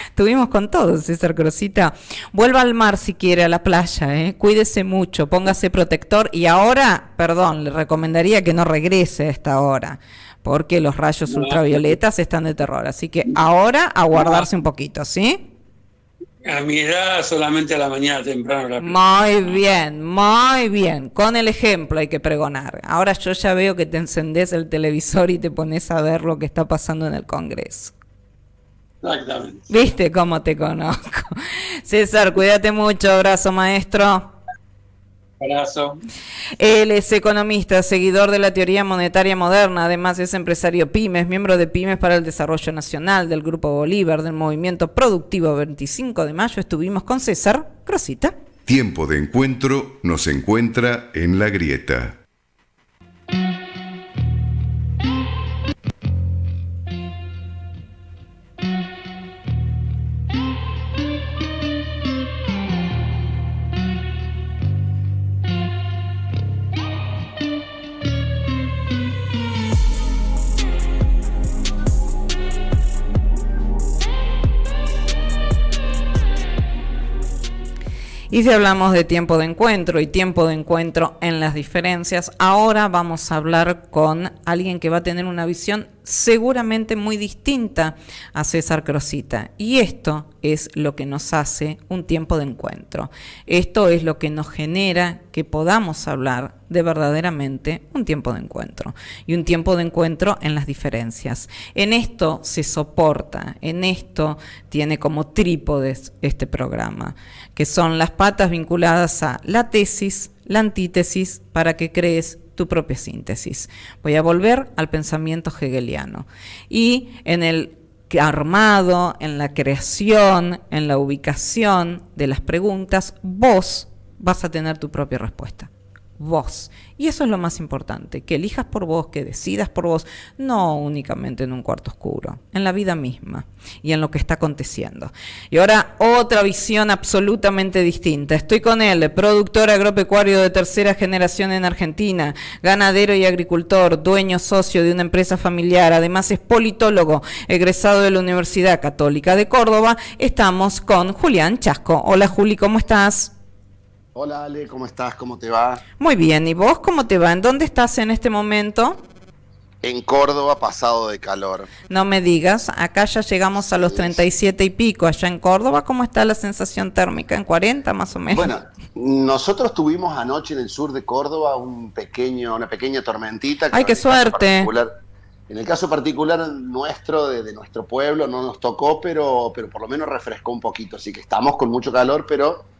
Estuvimos con todo, César Crosita. Vuelva al mar si quiere, a la playa, Cuídese mucho, póngase protector. Y ahora, perdón, le recomendaría que no regrese a esta hora, porque los rayos ultravioletas están de terror. Así que ahora a guardarse un poquito, ¿sí? A mi edad solamente a la mañana temprano. Muy bien. Con el ejemplo hay que pregonar. Ahora yo ya veo que te encendés el televisor y te pones a ver lo que está pasando en el Congreso. Exactamente. ¿Viste cómo te conozco? César, cuídate mucho. Abrazo, maestro. Abrazo. Él es economista, seguidor de la teoría monetaria moderna, además es empresario pymes, miembro de Pymes para el Desarrollo Nacional, del Grupo Bolívar, del Movimiento Productivo 25 de Mayo. Estuvimos con César Crosita. Tiempo de encuentro nos encuentra en La Grieta. Y si hablamos de tiempo de encuentro y tiempo de encuentro en las diferencias, ahora vamos a hablar con alguien que va a tener una visión seguramente muy distinta a César Crosita. Y esto es lo que nos hace un tiempo de encuentro. Esto es lo que nos genera que podamos hablar de verdaderamente un tiempo de encuentro. Y un tiempo de encuentro en las diferencias. En esto se soporta, en esto tiene como trípodes este programa, que son las patas vinculadas a la tesis, la antítesis, para que crees tu propia síntesis. Voy a volver al pensamiento hegeliano. Y en el armado, en la creación, en la ubicación de las preguntas, vos vas a tener tu propia respuesta. Vos. Y eso es lo más importante, que elijas por vos, que decidas por vos, no únicamente en un cuarto oscuro, en la vida misma y en lo que está aconteciendo. Y ahora otra visión absolutamente distinta. Estoy con él, productor agropecuario de tercera generación en Argentina, ganadero y agricultor, dueño socio de una empresa familiar, además es politólogo, egresado de la Universidad Católica de Córdoba. Estamos con Julián Chasco. Hola Juli, ¿cómo estás? Hola Ale, ¿cómo estás? ¿Cómo te va? Muy bien, ¿y vos cómo te va? ¿En dónde estás en este momento? En Córdoba, pasado de calor. No me digas, acá ya llegamos a los 37 y pico, allá en Córdoba, ¿cómo está la sensación térmica? ¿En 40 más o menos? Bueno, nosotros tuvimos anoche en el sur de Córdoba una pequeña tormentita. ¡Ay, qué suerte! En el caso particular nuestro, de nuestro pueblo, no nos tocó, pero por lo menos refrescó un poquito, así que estamos con mucho calor, pero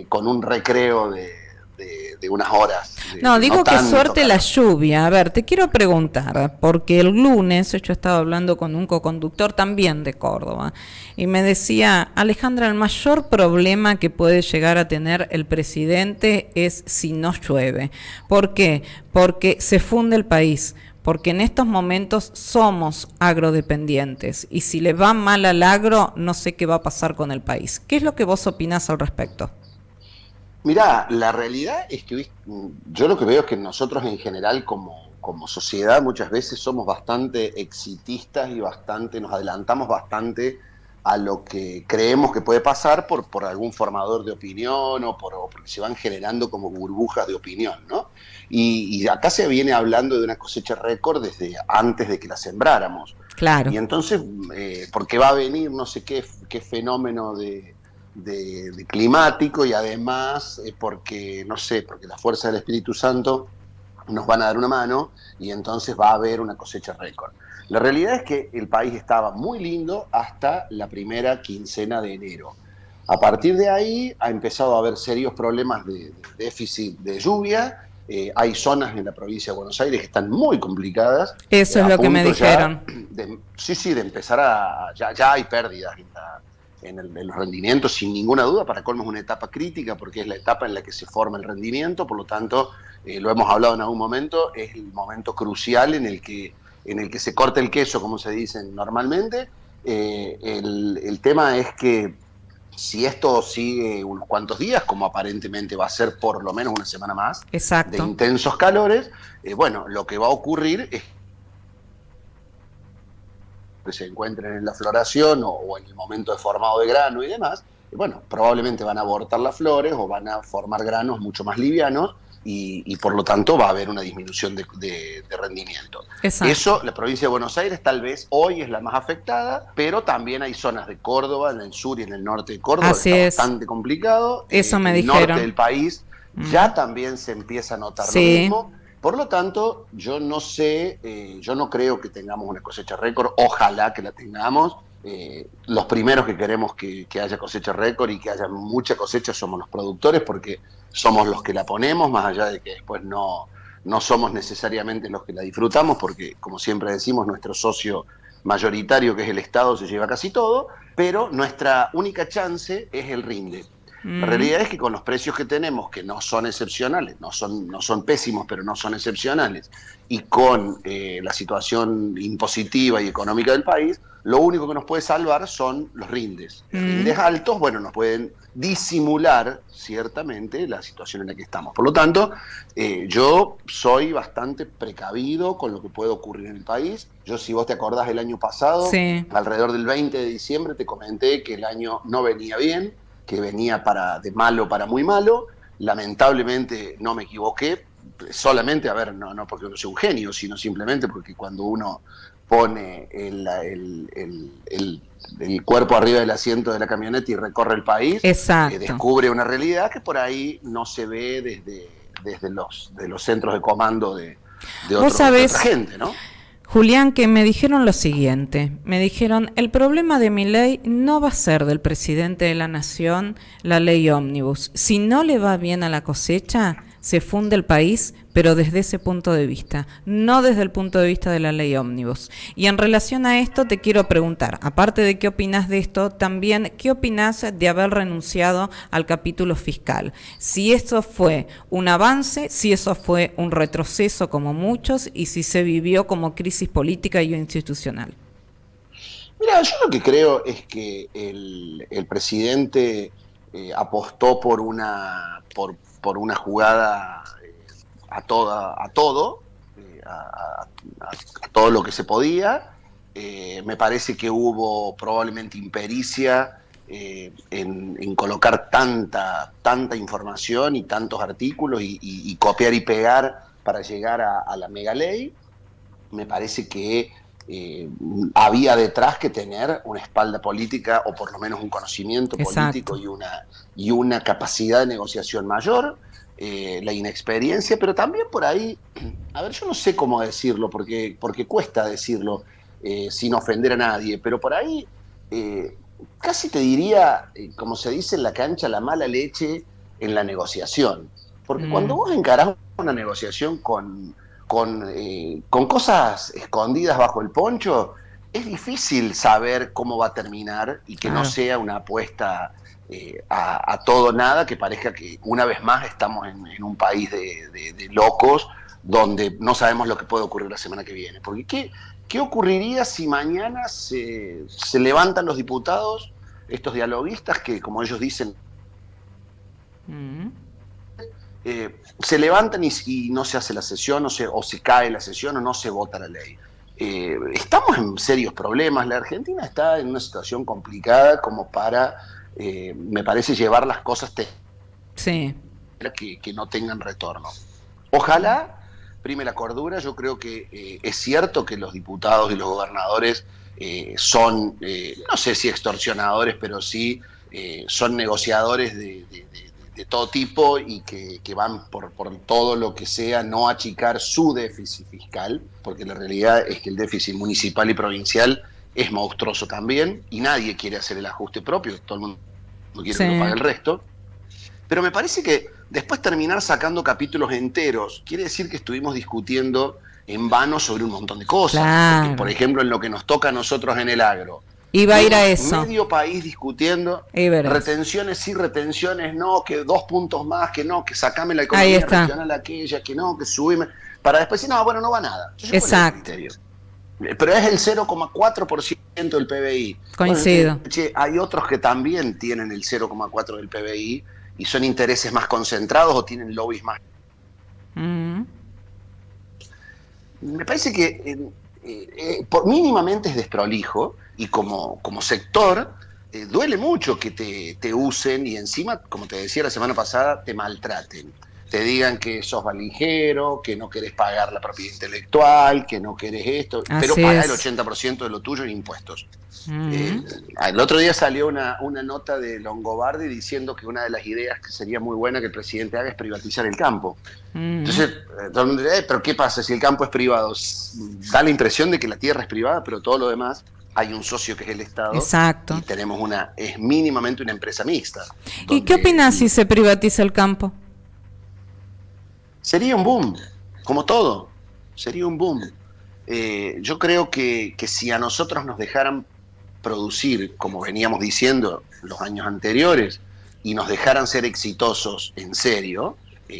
con un recreo de unas horas. No, digo que suerte la lluvia. A ver, te quiero preguntar, porque el lunes yo estaba hablando con un coconductor también de Córdoba, y me decía, Alejandra, el mayor problema que puede llegar a tener el presidente es si no llueve. ¿Por qué? Porque se funde el país. Porque en estos momentos somos agrodependientes y si le va mal al agro, no sé qué va a pasar con el país. ¿Qué es lo que vos opinás al respecto? Mirá, la realidad es que yo lo que veo es que nosotros en general como sociedad muchas veces somos bastante exitistas y nos adelantamos bastante a lo que creemos que puede pasar por algún formador de opinión o porque se van generando como burbujas de opinión, ¿no? Y acá se viene hablando de una cosecha récord desde antes de que la sembráramos. Claro. Y entonces, porque va a venir no sé qué fenómeno de climático y además porque la fuerza del Espíritu Santo nos van a dar una mano y entonces va a haber una cosecha récord. La realidad es que el país estaba muy lindo hasta la primera quincena de enero. A partir de ahí ha empezado a haber serios problemas de déficit de lluvia. Hay zonas en la provincia de Buenos Aires que están muy complicadas. Eso es lo que me dijeron. De empezar ya hay pérdidas los rendimientos, sin ninguna duda. Para colmo es una etapa crítica porque es la etapa en la que se forma el rendimiento, por lo tanto, lo hemos hablado en algún momento, es el momento crucial en el que se corta el queso, como se dice normalmente. El tema es que si esto sigue unos cuantos días, como aparentemente va a ser por lo menos una semana más, exacto, de intensos calores, bueno, lo que va a ocurrir es que se encuentren en la floración o en el momento de formado de grano y demás, bueno, probablemente van a abortar las flores o van a formar granos mucho más livianos y por lo tanto va a haber una disminución de rendimiento. Exacto. Eso, la provincia de Buenos Aires tal vez hoy es la más afectada, pero también hay zonas de Córdoba, en el sur y en el norte de Córdoba, Así que es. está bastante complicado. Eso me el dijeron. norte del país ya también se empieza a notar lo mismo. Por lo tanto, yo no sé, yo no creo que tengamos una cosecha récord, ojalá que la tengamos. Los primeros que queremos que haya cosecha récord y que haya mucha cosecha somos los productores, porque somos los que la ponemos, más allá de que después no somos necesariamente los que la disfrutamos, porque como siempre decimos, nuestro socio mayoritario, que es el Estado, se lleva casi todo, pero nuestra única chance es el rinde. La realidad es que con los precios que tenemos, que no son excepcionales, no son pésimos, pero no son excepcionales, y con la situación impositiva y económica del país, lo único que nos puede salvar son los rindes. Rindes altos, bueno, nos pueden disimular ciertamente la situación en la que estamos. Por lo tanto, yo soy bastante precavido con lo que puede ocurrir en el país. Yo, si vos te acordás, el año pasado, alrededor del 20 de diciembre, te comenté que el año no venía bien, que venía de malo para muy malo. Lamentablemente no me equivoqué, solamente, no porque uno sea un genio, sino simplemente porque cuando uno pone el cuerpo arriba del asiento de la camioneta y recorre el país, descubre una realidad que por ahí no se ve desde los centros de comando de otra gente, ¿no? Julián, que me dijeron lo siguiente, me dijeron, el problema de mi ley no va a ser del presidente de la nación, la ley ómnibus. Si no le va bien a la cosecha, se funde el país, pero desde ese punto de vista, no desde el punto de vista de la ley ómnibus. Y en relación a esto te quiero preguntar, aparte de qué opinas de esto, también qué opinas de haber renunciado al capítulo fiscal. Si eso fue un avance, si eso fue un retroceso como muchos, y si se vivió como crisis política y institucional. Mira, yo lo que creo es que el presidente apostó por una jugada a todo lo que se podía. Me parece que hubo probablemente impericia en colocar tanta información y tantos artículos y copiar y pegar para llegar a la mega ley. Me parece que había detrás que tener una espalda política o por lo menos un conocimiento político y una capacidad de negociación mayor, la inexperiencia, pero también por ahí, yo no sé cómo decirlo, porque cuesta decirlo sin ofender a nadie, pero por ahí casi te diría, como se dice en la cancha, la mala leche en la negociación. Porque cuando vos encarás una negociación con cosas escondidas bajo el poncho, es difícil saber cómo va a terminar y que no sea una apuesta a todo nada, que parezca que una vez más estamos en un país de locos donde no sabemos lo que puede ocurrir la semana que viene. Porque ¿qué ocurriría si mañana se levantan los diputados, estos dialoguistas que, como ellos dicen, se levantan y no se hace la sesión o se cae la sesión o no se vota la ley? Estamos en serios problemas. La Argentina está en una situación complicada como para, me parece, llevar las cosas que no tengan retorno. Ojalá prime la cordura. Yo creo que es cierto que los diputados y los gobernadores son, no sé si extorsionadores, pero sí son negociadores de todo tipo y que van por todo lo que sea no achicar su déficit fiscal, porque la realidad es que el déficit municipal y provincial es monstruoso también y nadie quiere hacer el ajuste propio, todo el mundo quiere que lo pague el resto. Pero me parece que después terminar sacando capítulos enteros quiere decir que estuvimos discutiendo en vano sobre un montón de cosas. Porque, por ejemplo, en lo que nos toca a nosotros en el agro, Iba a ir a eso. Medio país discutiendo retenciones sí, retenciones no, que 2 puntos más, que no, que sacame la economía regional aquella, que no, que subime, para después decir, no, bueno, no va nada. Exacto. Pero es el 0,4% del PBI. Coincido. Bueno, hay otros que también tienen el 0,4% del PBI y son intereses más concentrados o tienen lobbies más. Me parece que mínimamente es desprolijo y como sector duele mucho que te usen y encima, como te decía la semana pasada, te maltraten. Te digan que sos valijero, que no querés pagar la propiedad intelectual, que no querés esto, pero pagá el 80% de lo tuyo en impuestos. El otro día salió una nota de Longobardi diciendo que una de las ideas que sería muy buena que el presidente haga es privatizar el campo. Entonces, todo el mundo dice, pero ¿qué pasa si el campo es privado? Da la impresión de que la tierra es privada, pero todo lo demás hay un socio que es el Estado. Exacto. Y tenemos es mínimamente una empresa mixta. ¿Y qué opinas si se privatiza el campo? Sería un boom, como todo, sería un boom. Yo creo que si a nosotros nos dejaran producir, como veníamos diciendo los años anteriores, y nos dejaran ser exitosos en serio,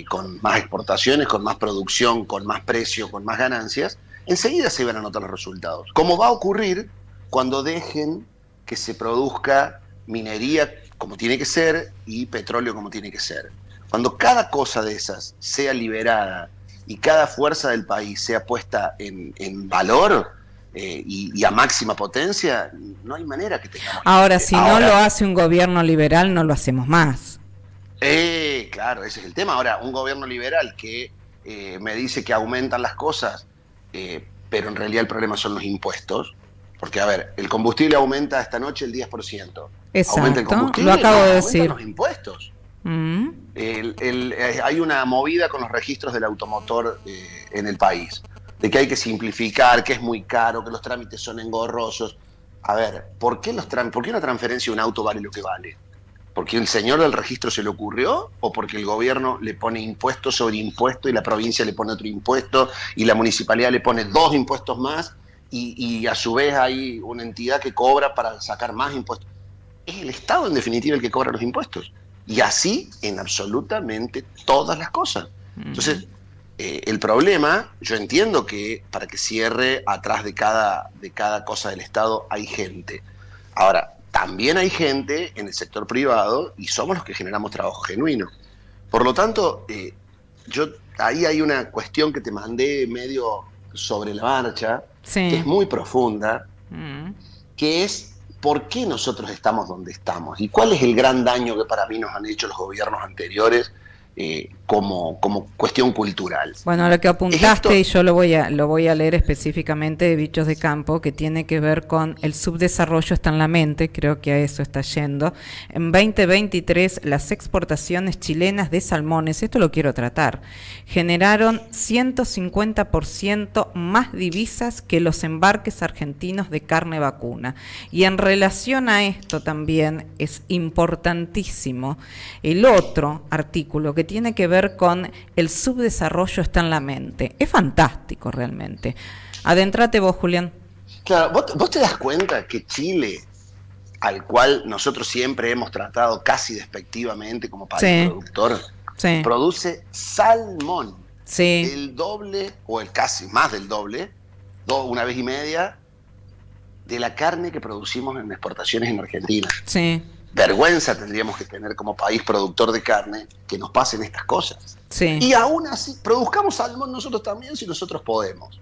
con más exportaciones, con más producción, con más precio, con más ganancias, enseguida se iban a notar los resultados. Como va a ocurrir cuando dejen que se produzca minería como tiene que ser y petróleo como tiene que ser. Cuando cada cosa de esas sea liberada y cada fuerza del país sea puesta en valor y a máxima potencia, no hay manera que tengamos. Ahora, si no lo hace un gobierno liberal, no lo hacemos más. Claro, ese es el tema. Ahora, un gobierno liberal que me dice que aumentan las cosas, pero en realidad el problema son los impuestos. Porque, a ver, el combustible aumenta esta noche el 10%. Exacto, aumenta el combustible, lo acabo de decir. Aumentan los impuestos. Hay una movida con los registros del automotor en el país, de que hay que simplificar, que es muy caro, que los trámites son engorrosos. A ver, ¿por qué una transferencia de un auto vale lo que vale? ¿Porque el señor del registro se le ocurrió? ¿O porque el gobierno le pone impuesto sobre impuesto y la provincia le pone otro impuesto y la municipalidad le pone 2 impuestos más y a su vez hay una entidad que cobra para sacar más impuestos? Es el Estado en definitiva el que cobra los impuestos. Y así en absolutamente todas las cosas. Entonces, el problema, yo entiendo que para que cierre atrás de cada cosa del Estado hay gente. Ahora, también hay gente en el sector privado y somos los que generamos trabajo genuino. Por lo tanto, ahí hay una cuestión que te mandé medio sobre la marcha, que es muy profunda, que es ¿por qué nosotros estamos donde estamos? ¿Y cuál es el gran daño que para mí nos han hecho los gobiernos anteriores como cuestión cultural? Bueno, lo que apuntaste, y yo lo voy a leer específicamente de Bichos de Campo, que tiene que ver con el subdesarrollo está en la mente, creo que a eso está yendo. En 2023, las exportaciones chilenas de salmones, esto lo quiero tratar, generaron 150% más divisas que los embarques argentinos de carne vacuna. Y en relación a esto también es importantísimo el otro artículo que tiene que ver con el subdesarrollo está en la mente. Es fantástico realmente. Adéntrate vos, Julián. Claro, vos te das cuenta que Chile, al cual nosotros siempre hemos tratado casi despectivamente como país productor, produce salmón. El doble, o el casi más del doble, 1,5 veces de la carne que producimos en exportaciones en Argentina. Vergüenza tendríamos que tener como país productor de carne que nos pasen estas cosas. Y aún así, produzcamos salmón nosotros también si nosotros podemos.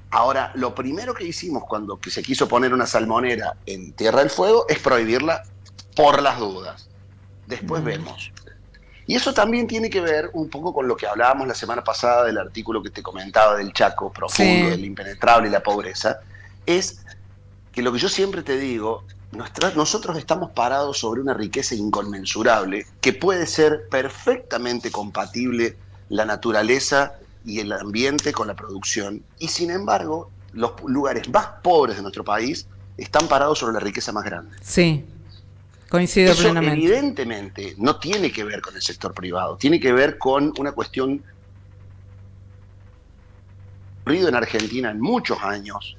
Ahora, lo primero que hicimos cuando se quiso poner una salmonera en Tierra del Fuego es prohibirla por las dudas. Después vemos. Y eso también tiene que ver un poco con lo que hablábamos la semana pasada del artículo que te comentaba del Chaco profundo, del impenetrable y la pobreza. Es que lo que yo siempre te digo, nosotros estamos parados sobre una riqueza inconmensurable que puede ser perfectamente compatible la naturaleza y el ambiente con la producción. Y sin embargo, los lugares más pobres de nuestro país están parados sobre la riqueza más grande. Coincido Eso plenamente. Evidentemente no tiene que ver con el sector privado, tiene que ver con una cuestión ocurrido en Argentina en muchos años,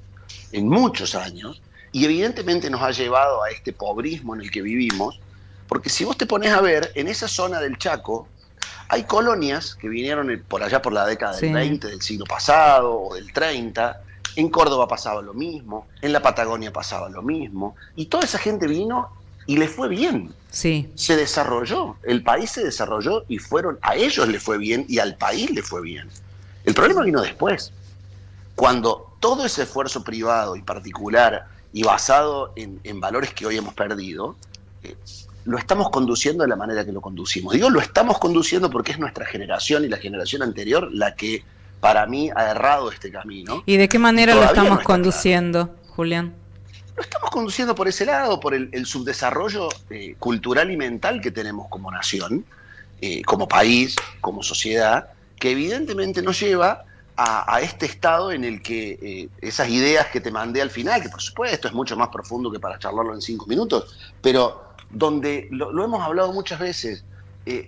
Y evidentemente nos ha llevado a este pobrismo en el que vivimos, porque si vos te pones a ver, en esa zona del Chaco hay colonias que vinieron por allá por la década del 20 del siglo pasado o del 30, en Córdoba pasaba lo mismo, en la Patagonia pasaba lo mismo, y toda esa gente vino y le fue bien. Sí. Se desarrolló, el país se desarrolló y a ellos le fue bien y al país le fue bien. El problema vino después, cuando todo ese esfuerzo privado y particular y basado en valores que hoy hemos perdido, lo estamos conduciendo de la manera que lo conducimos. Digo, lo estamos conduciendo porque es nuestra generación y la generación anterior la que, para mí, ha errado este camino. ¿Y de qué manera lo estamos conduciendo, claro, Julián? Lo estamos conduciendo por ese lado, por el subdesarrollo cultural y mental que tenemos como nación, como país, como sociedad, que evidentemente nos lleva a este estado en el que esas ideas que te mandé al final, que por supuesto es mucho más profundo que para charlarlo en 5 minutos, pero donde lo hemos hablado muchas veces,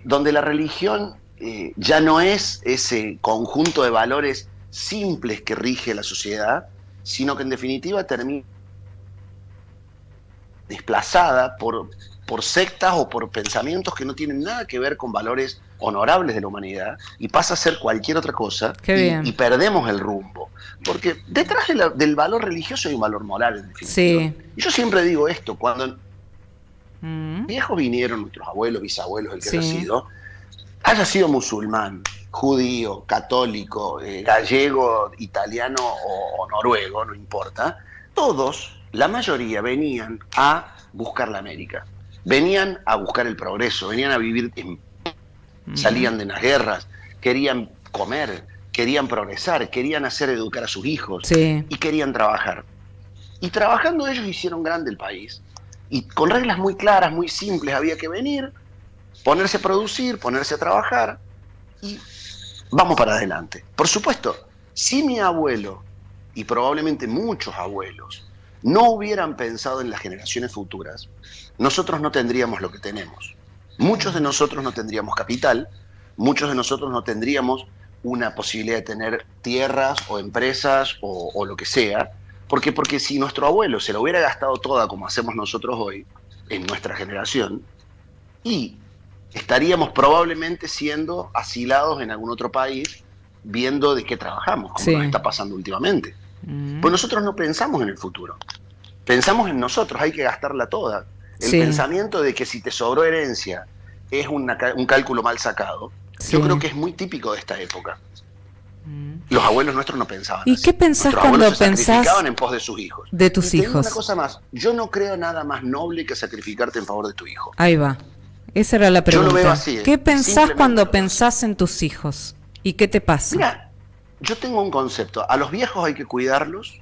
donde la religión ya no es ese conjunto de valores simples que rige la sociedad, sino que en definitiva termina desplazada por sectas o por pensamientos que no tienen nada que ver con valores honorables de la humanidad y pasa a ser cualquier otra cosa y perdemos el rumbo. Porque detrás del valor religioso hay un valor moral, en definitiva. Sí. Y yo siempre digo esto, cuando viejos vinieron, nuestros abuelos, bisabuelos, el que haya sido musulmán, judío, católico, gallego, italiano o noruego, no importa, todos, la mayoría, venían a buscar la América, venían a buscar el progreso, venían a vivir salían de las guerras, querían comer, querían progresar, querían hacer educar a sus hijos y querían trabajar. Y trabajando ellos hicieron grande el país. Y con reglas muy claras, muy simples, había que venir, ponerse a producir, ponerse a trabajar y vamos para adelante. Por supuesto, si mi abuelo y probablemente muchos abuelos no hubieran pensado en las generaciones futuras, nosotros no tendríamos lo que tenemos. Muchos de nosotros no tendríamos capital, muchos de nosotros no tendríamos una posibilidad de tener tierras o empresas o lo que sea, porque si nuestro abuelo se la hubiera gastado toda como hacemos nosotros hoy, en nuestra generación, y estaríamos probablemente siendo asilados en algún otro país viendo de qué trabajamos, como nos está pasando últimamente. Pues nosotros no pensamos en el futuro, pensamos en nosotros, hay que gastarla toda. El pensamiento de que si te sobró herencia es un cálculo mal sacado, yo creo que es muy típico de esta época. Los abuelos nuestros no pensaban así. ¿Y qué pensás Nuestros cuando abuelos se pensás sacrificaban en pos de sus hijos? De tus y te digo hijos. una cosa más, yo no creo nada más noble que sacrificarte en favor de tu hijo. Ahí va. Esa era la pregunta. Yo lo veo así. ¿Qué pensás cuando pensás en tus hijos? ¿Y qué te pasa? Mira, yo tengo un concepto. A los viejos hay que cuidarlos,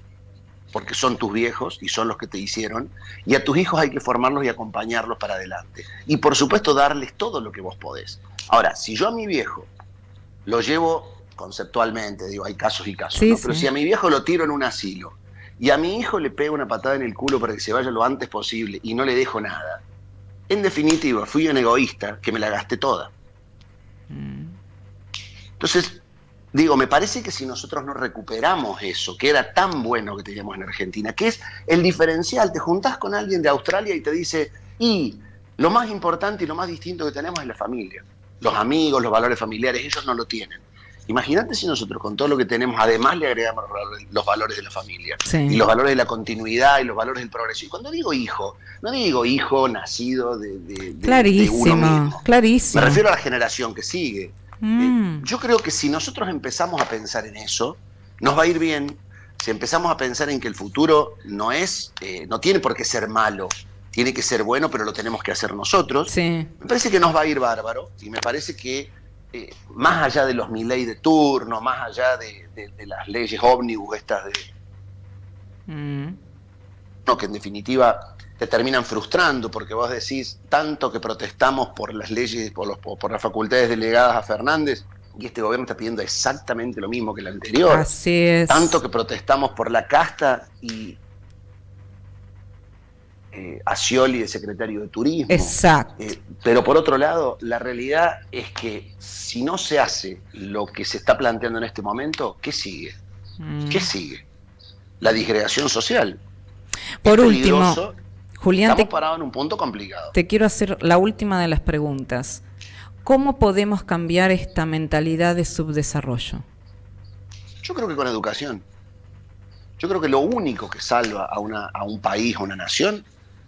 porque son tus viejos y son los que te hicieron, y a tus hijos hay que formarlos y acompañarlos para adelante. Y por supuesto darles todo lo que vos podés. Ahora, si yo a mi viejo lo llevo conceptualmente, digo, hay casos y casos, ¿no? Pero si a mi viejo lo tiro en un asilo y a mi hijo le pego una patada en el culo para que se vaya lo antes posible y no le dejo nada, en definitiva fui un egoísta que me la gasté toda. Entonces, digo, me parece que si nosotros no recuperamos eso, que era tan bueno que teníamos en Argentina, que es el diferencial, te juntás con alguien de Australia y te dice, y lo más importante y lo más distinto que tenemos es la familia. Los amigos, los valores familiares, ellos no lo tienen. Imagínate si nosotros con todo lo que tenemos, además le agregamos los valores de la familia, y los valores de la continuidad y los valores del progreso. Y cuando digo hijo, no digo hijo nacido de uno mismo. Clarísimo. Me refiero a la generación que sigue. Yo creo que si nosotros empezamos a pensar en eso, nos va a ir bien. Si empezamos a pensar en que el futuro no tiene por qué ser malo, tiene que ser bueno, pero lo tenemos que hacer nosotros, me parece que nos va a ir bárbaro, y me parece que más allá de los Milei de turno, más allá de las leyes ómnibus estas que en definitiva te terminan frustrando, porque vos decís tanto que protestamos por las leyes, por las facultades delegadas a Fernández, y este gobierno está pidiendo exactamente lo mismo que el anterior. Así es. Tanto que protestamos por la casta y a Scioli de secretario de Turismo. Exacto. Pero por otro lado, la realidad es que si no se hace lo que se está planteando en este momento, ¿qué sigue? ¿Qué sigue? La disgregación social. Por es último, peligroso. Julián, Estamos parados en un punto complicado. te quiero hacer la última de las preguntas. ¿Cómo podemos cambiar esta mentalidad de subdesarrollo? Yo creo que con educación. Yo creo que lo único que salva a un país, a una nación,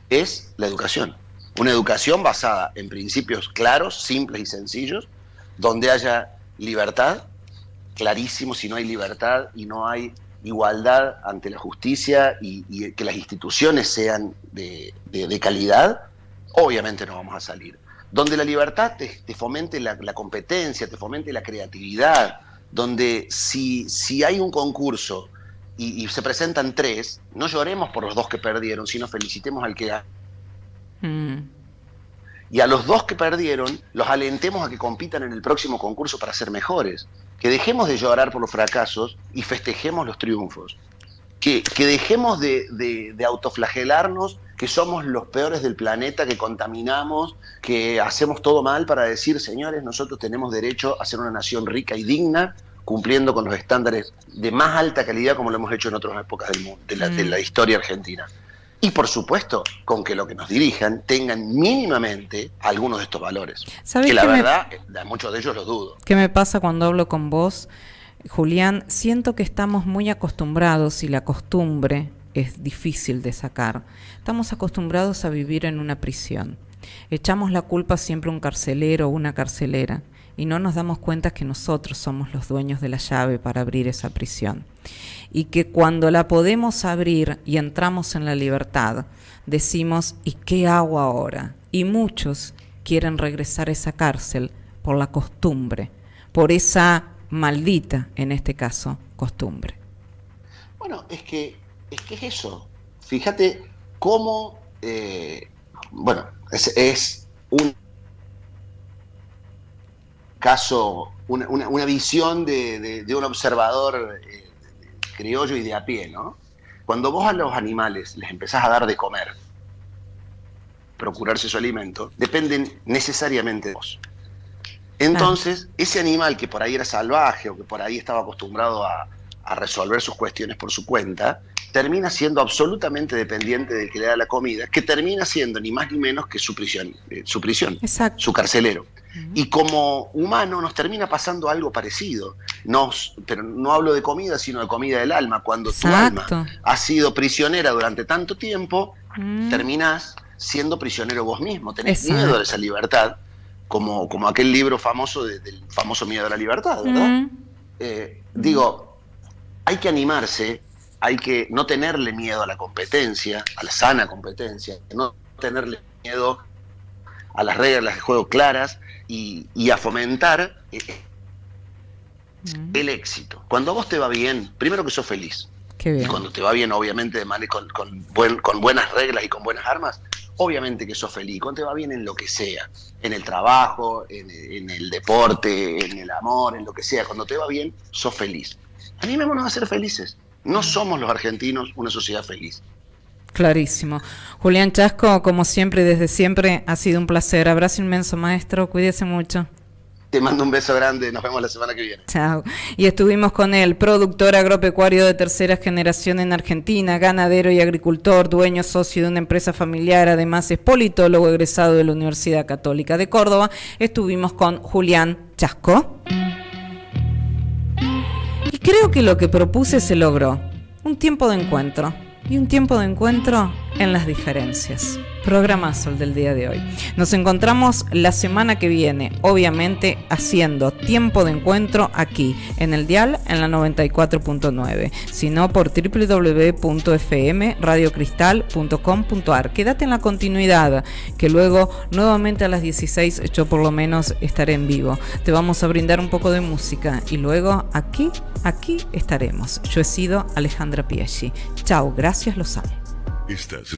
es la educación. Una educación basada en principios claros, simples y sencillos, donde haya libertad, clarísimo. Si no hay libertad y no hay igualdad ante la justicia y que las instituciones sean de calidad, obviamente no vamos a salir. Donde la libertad te fomente la competencia, te fomente la creatividad, donde si hay un concurso y se presentan 3, no lloremos por los 2 que perdieron, sino felicitemos al que ganó. Y a los 2 que perdieron, los alentemos a que compitan en el próximo concurso para ser mejores. Que dejemos de llorar por los fracasos y festejemos los triunfos. Que dejemos de autoflagelarnos, que somos los peores del planeta, que contaminamos, que hacemos todo mal, para decir, señores, nosotros tenemos derecho a ser una nación rica y digna, cumpliendo con los estándares de más alta calidad como lo hemos hecho en otras épocas del mundo, de la historia argentina. Y por supuesto, con que lo que nos dirijan tengan mínimamente algunos de estos valores. Que la verdad, muchos de ellos los dudo. ¿Qué me pasa cuando hablo con vos, Julián? Siento que estamos muy acostumbrados, y la costumbre es difícil de sacar. Estamos acostumbrados a vivir en una prisión. Echamos la culpa siempre a un carcelero o una carcelera, y no nos damos cuenta que nosotros somos los dueños de la llave para abrir esa prisión. Y que cuando la podemos abrir y entramos en la libertad, decimos, ¿y qué hago ahora? Y muchos quieren regresar a esa cárcel por la costumbre, por esa maldita, en este caso, costumbre. Bueno, es que es eso. Fíjate cómo, es un caso, una visión de un observador criollo y de a pie, ¿no? Cuando vos a los animales les empezás a dar de comer, procurarse su alimento, dependen necesariamente de vos. Entonces, ese animal que por ahí era salvaje o que por ahí estaba acostumbrado a resolver sus cuestiones por su cuenta, termina siendo absolutamente dependiente del que le da la comida, que termina siendo ni más ni menos que su prisión, Exacto. Su carcelero. Y como humano nos termina pasando algo parecido. Pero no hablo de comida, sino de comida del alma. Cuando Exacto. tu alma ha sido prisionera durante tanto tiempo, terminás siendo prisionero vos mismo. Tenés miedo de esa libertad, como aquel libro famoso del famoso Miedo a la Libertad, ¿verdad? Digo, hay que animarse, hay que no tenerle miedo a la competencia, a la sana competencia, no tenerle miedo a las reglas de juego claras y a fomentar el éxito. Cuando a vos te va bien, primero que sos feliz. Qué bien. Y cuando te va bien, obviamente, con buenas reglas y con buenas armas, obviamente que sos feliz. Cuando te va bien en lo que sea, en el trabajo, en el deporte, en el amor, en lo que sea, cuando te va bien, sos feliz. Animémonos a ser felices. No somos los argentinos una sociedad feliz. Clarísimo. Julián Chasco, como siempre, desde siempre, ha sido un placer. Abrazo inmenso, maestro. Cuídese mucho. Te mando un beso grande. Nos vemos la semana que viene. Chao. Y estuvimos con él, productor agropecuario de tercera generación en Argentina, ganadero y agricultor, dueño socio de una empresa familiar, además es politólogo egresado de la Universidad Católica de Córdoba. Estuvimos con Julián Chasco. Y creo que lo que propuse se logró. Un tiempo de encuentro. Y un tiempo de encuentro en las diferencias. Programazo el del día de hoy. Nos encontramos la semana que viene, obviamente haciendo tiempo de encuentro aquí, en el dial, en la 94.9, sino por www.fmradiocristal.com.ar. Quédate en la continuidad, que luego nuevamente a las 16 yo por lo menos estaré en vivo. Te vamos a brindar un poco de música y luego aquí estaremos. Yo he sido Alejandra Piaggi. Chao, gracias, los amo. Estás